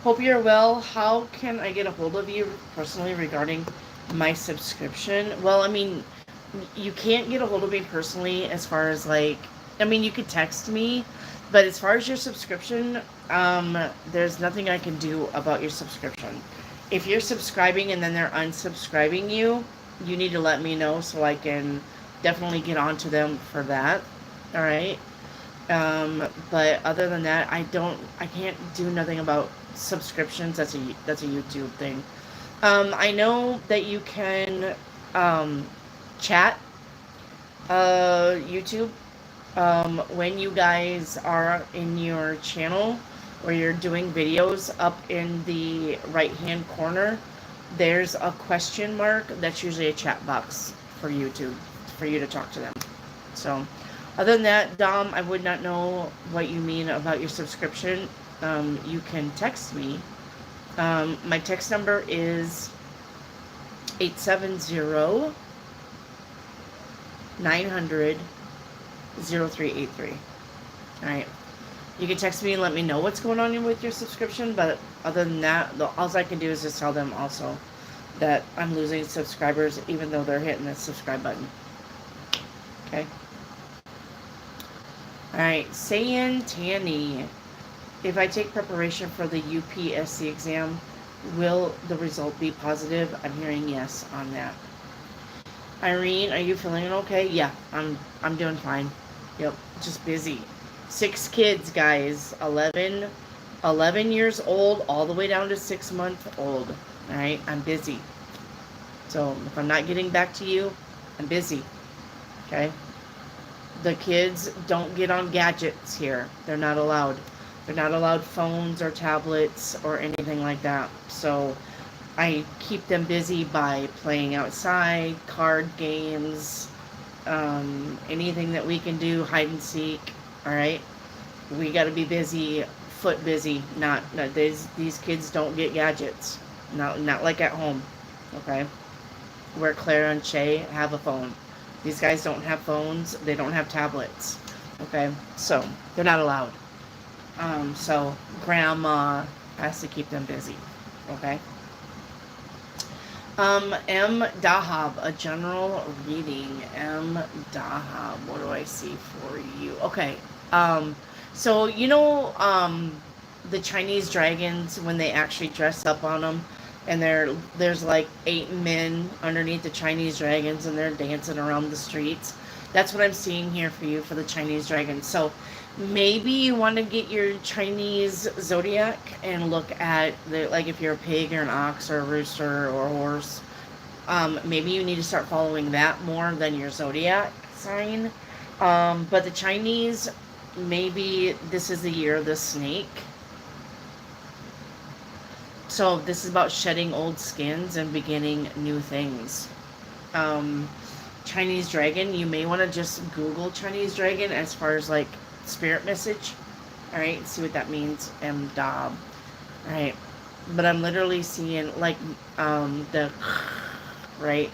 Hope you're well. How can I get a hold of you personally regarding my subscription? Well, I mean, you can't get a hold of me personally as far as, like, I mean, you could text me, but as far as your subscription, there's nothing I can do about your subscription. If you're subscribing and then they're unsubscribing you, you need to let me know so I can definitely get onto them for that. All right. But other than that, I can't do nothing about subscriptions. That's a YouTube thing. I know that you can chat YouTube when you guys are in your channel or you're doing videos. Up in the right hand corner, there's a question mark. That's usually a chat box for YouTube for you to talk to them. So other than that, Dom, I would not know what you mean about your subscription. You can text me. My text number is 870 900 0383. All right. You can text me and let me know what's going on with your subscription, but other than that, all I can do is just tell them also that I'm losing subscribers even though they're hitting the subscribe button. Okay. All right. Sayin Tanny. If I take preparation for the UPSC exam, will the result be positive? I'm hearing yes on that. Irene, are you feeling okay? Yeah, I'm doing fine. Yep, just busy. 6 kids, guys. 11 years old, all the way down to 6 months old. All right, I'm busy. So if I'm not getting back to you, I'm busy. Okay? The kids don't get on gadgets here. They're not allowed. They're not allowed phones or tablets or anything like that. So I keep them busy by playing outside, card games, anything that we can do, hide and seek. All right, we got to be busy, foot busy. Not these kids don't get gadgets. Not like at home. Okay, where Claire and Shay have a phone. These guys don't have phones. They don't have tablets. Okay, so they're not allowed. So grandma has to keep them busy. Okay. M. Dahab, a general reading. M. Dahab, what do I see for you? Okay. So you know, the Chinese dragons, when they actually dress up on them, and there's like 8 men underneath the Chinese dragons, and they're dancing around the streets. That's what I'm seeing here for you for the Chinese dragons. So maybe you want to get your Chinese zodiac and look at like if you're a pig or an ox or a rooster or a horse. Maybe you need to start following that more than your zodiac sign. But the Chinese, maybe this is the year of the snake. So this is about shedding old skins and beginning new things. Chinese dragon, you may want to just Google Chinese dragon as far as like spirit message. All right, see what that means. Dob. All right, but I'm literally seeing like the right.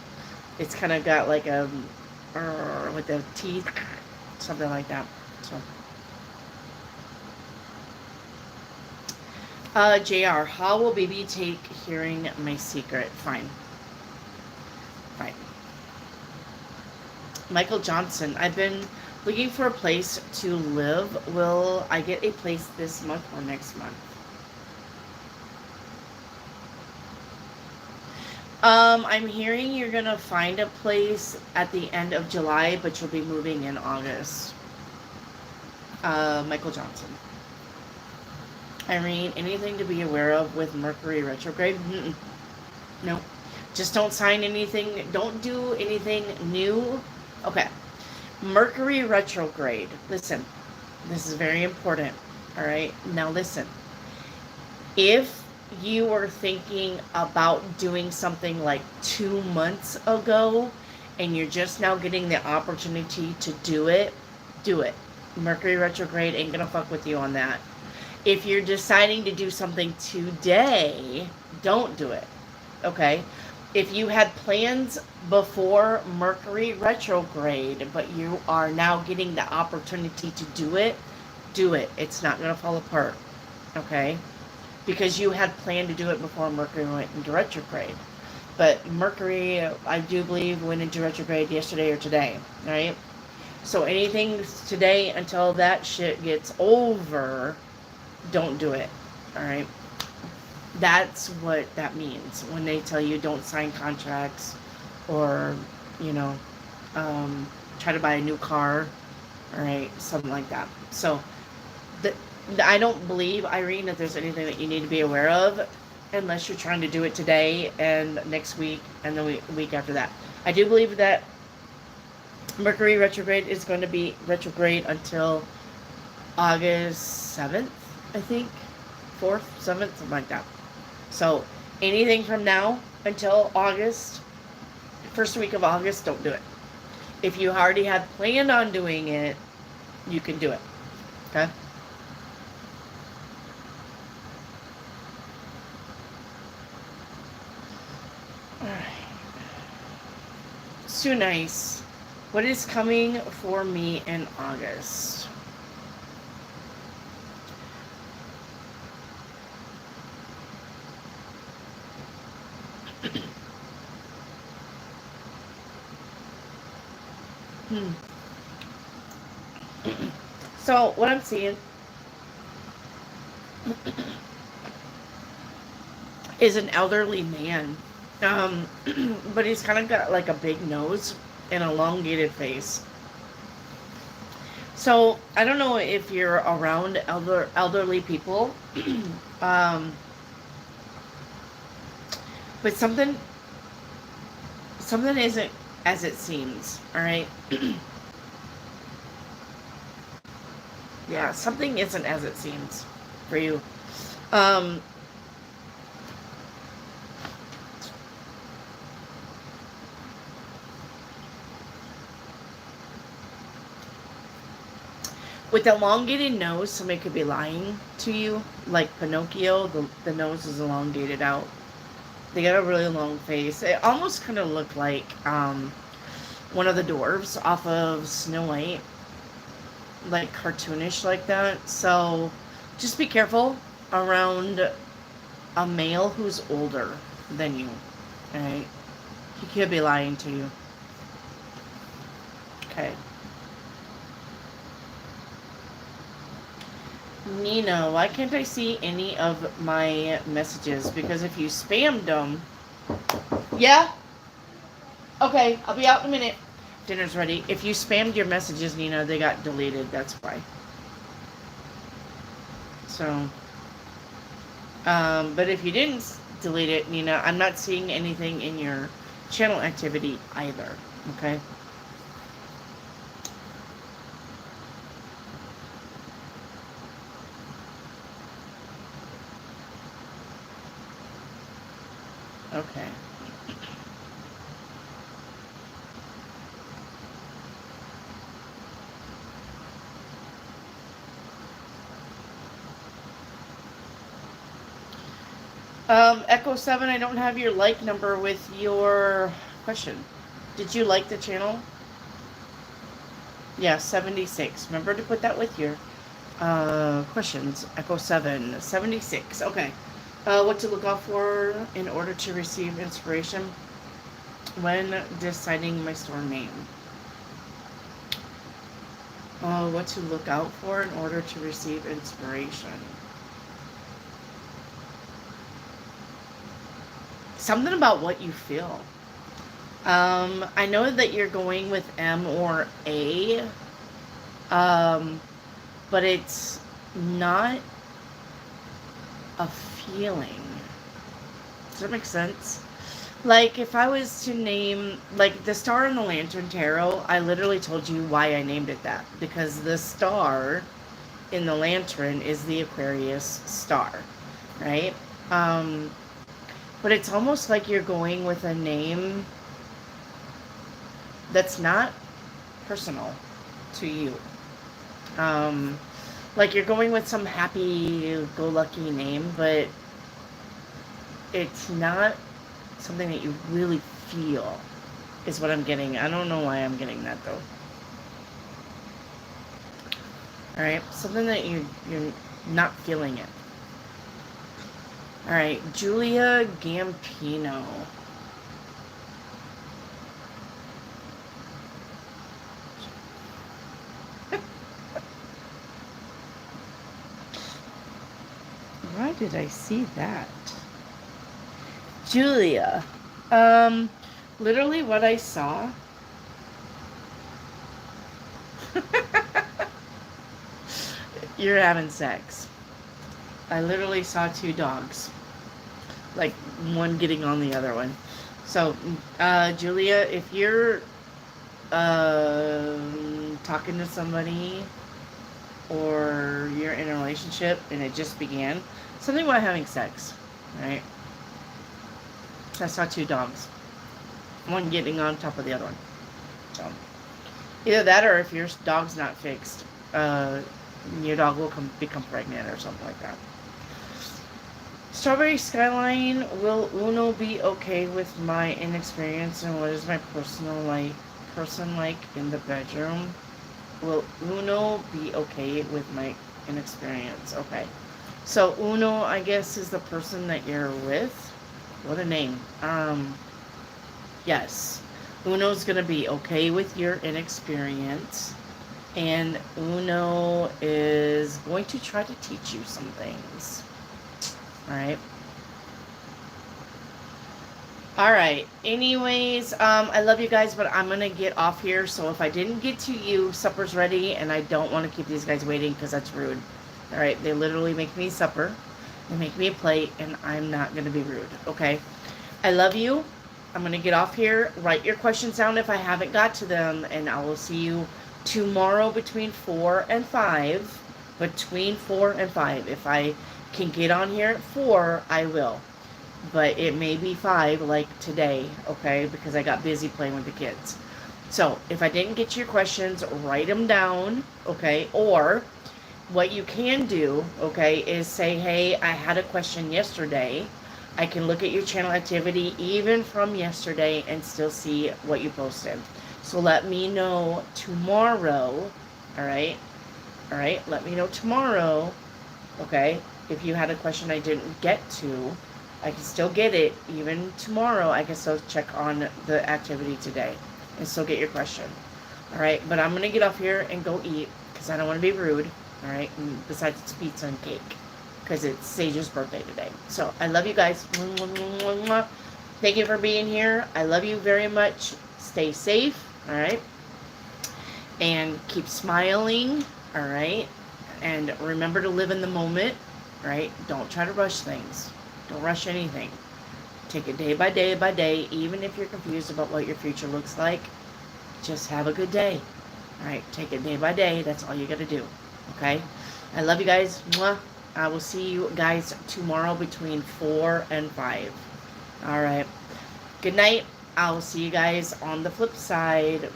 It's kind of got like a with the teeth, something like that. So JR, how will baby take hearing my secret? Fine. Michael Johnson, I've been looking for a place to live. Will I get a place this month or next month? I'm hearing you're going to find a place at the end of July, but you'll be moving in August. Michael Johnson. Irene, anything to be aware of with Mercury retrograde? No. Just don't sign anything. Don't do anything new. Okay. Mercury retrograde. Listen, this is very important. All right. Now listen. If you were thinking about doing something like 2 months ago and you're just now getting the opportunity to do it, do it. Mercury retrograde ain't gonna fuck with you on that. If you're deciding to do something today, don't do it. Okay? If you had plans before Mercury retrograde, but you are now getting the opportunity to do it, do it. It's not going to fall apart. Okay? Because you had planned to do it before Mercury went into retrograde. But Mercury, I do believe, went into retrograde yesterday or today. Right? So anything today until that shit gets over, don't do it. Alright? That's what that means when they tell you don't sign contracts or, try to buy a new car, all right, something like that. So the, I don't believe, Irene, that there's anything that you need to be aware of unless you're trying to do it today and next week and the week after that. I do believe that Mercury retrograde is going to be retrograde until August 7th, I think. 4th, 7th, something like that. So anything from now until August, first week of August, don't do it. If you already had planned on doing it, you can do it. Okay? Alright. Sue Nice. What is coming for me in August? So what I'm seeing is an elderly man, but he's kind of got like a big nose and elongated face. So I don't know if you're around elderly people, but something isn't as it seems. All right. Yeah, something isn't as it seems for you. With the elongated nose, somebody could be lying to you. Like Pinocchio, the nose is elongated out. They got a really long face. It almost kind of looked like one of the dwarves off of Snow White. Like cartoonish like that. So just be careful around a male who's older than you. Alright? He could be lying to you. Okay. Nina, why can't I see any of my messages? Because if you spammed them... Yeah? Okay, I'll be out in a minute. Dinner's ready. If you spammed your messages, Nina, they got deleted. That's why. So... but if you didn't delete it, Nina, I'm not seeing anything in your channel activity either. Okay? Okay. Echo 7, I don't have your like number with your question. Did you like the channel? Yeah, 76. Remember to put that with your questions. Echo 7, 76. Okay. What to look out for in order to receive inspiration when deciding my store name. What to look out for in order to receive inspiration. Something about what you feel. I know that you're going with M or A, but it's not a feeling. Does that make sense? Like, if I was to name, like, the star in the Lantern Tarot, I literally told you why I named it that. Because the star in the lantern is the Aquarius star, right? But it's almost like you're going with a name that's not personal to you. Like you're going with some happy-go-lucky name, but it's not something that you really feel, is what I'm getting. I don't know why I'm getting that, though. Alright, something that you're not feeling it. Alright, Julia Gampino. Why did I see that? Julia. Literally what I saw You're having sex. I literally saw two dogs. Like, one getting on the other one. So, Julia, if you're talking to somebody or you're in a relationship and it just began, something about having sex, right? I saw two dogs. One getting on top of the other one. So, either that or if your dog's not fixed, your dog will become pregnant or something like that. Strawberry Skyline, will Uno be okay with my inexperience, and what is my person like in the bedroom? Will Uno be okay with my inexperience? Okay. So Uno, I guess, is the person that you're with. What a name. Yes. Uno's gonna be okay with your inexperience. And Uno is going to try to teach you some things. Alright. Alright. Anyways, I love you guys, but I'm going to get off here. So if I didn't get to you, supper's ready, and I don't want to keep these guys waiting because that's rude. Alright, they literally make me supper. They make me a plate, and I'm not going to be rude. Okay? I love you. I'm going to get off here. Write your questions down if I haven't got to them, and I will see you tomorrow between 4 and 5. Between 4 and 5. If I can get on here at 4, I will. But it may be 5 like today, okay? Because I got busy playing with the kids. So, if I didn't get your questions, write them down, okay? Or, what you can do, okay, is say, hey, I had a question yesterday. I can look at your channel activity even from yesterday and still see what you posted. So, let me know tomorrow, alright? Alright, let me know tomorrow, okay? If you had a question I didn't get to, I can still get it. Even tomorrow, I can still check on the activity today and still get your question. Alright, but I'm going to get off here and go eat because I don't want to be rude. Alright, and besides it's pizza and cake because it's Sage's birthday today. So, I love you guys. Thank you for being here. I love you very much. Stay safe. Alright, and keep smiling. Alright, and remember to live in the moment. Right? Don't try to rush things. Don't rush anything. Take it day by day by day. Even if you're confused about what your future looks like, just have a good day. Alright? Take it day by day. That's all you got to do. Okay? I love you guys. Mwah. I will see you guys tomorrow between 4 and 5. Alright. Good night. I will see you guys on the flip side. Bye.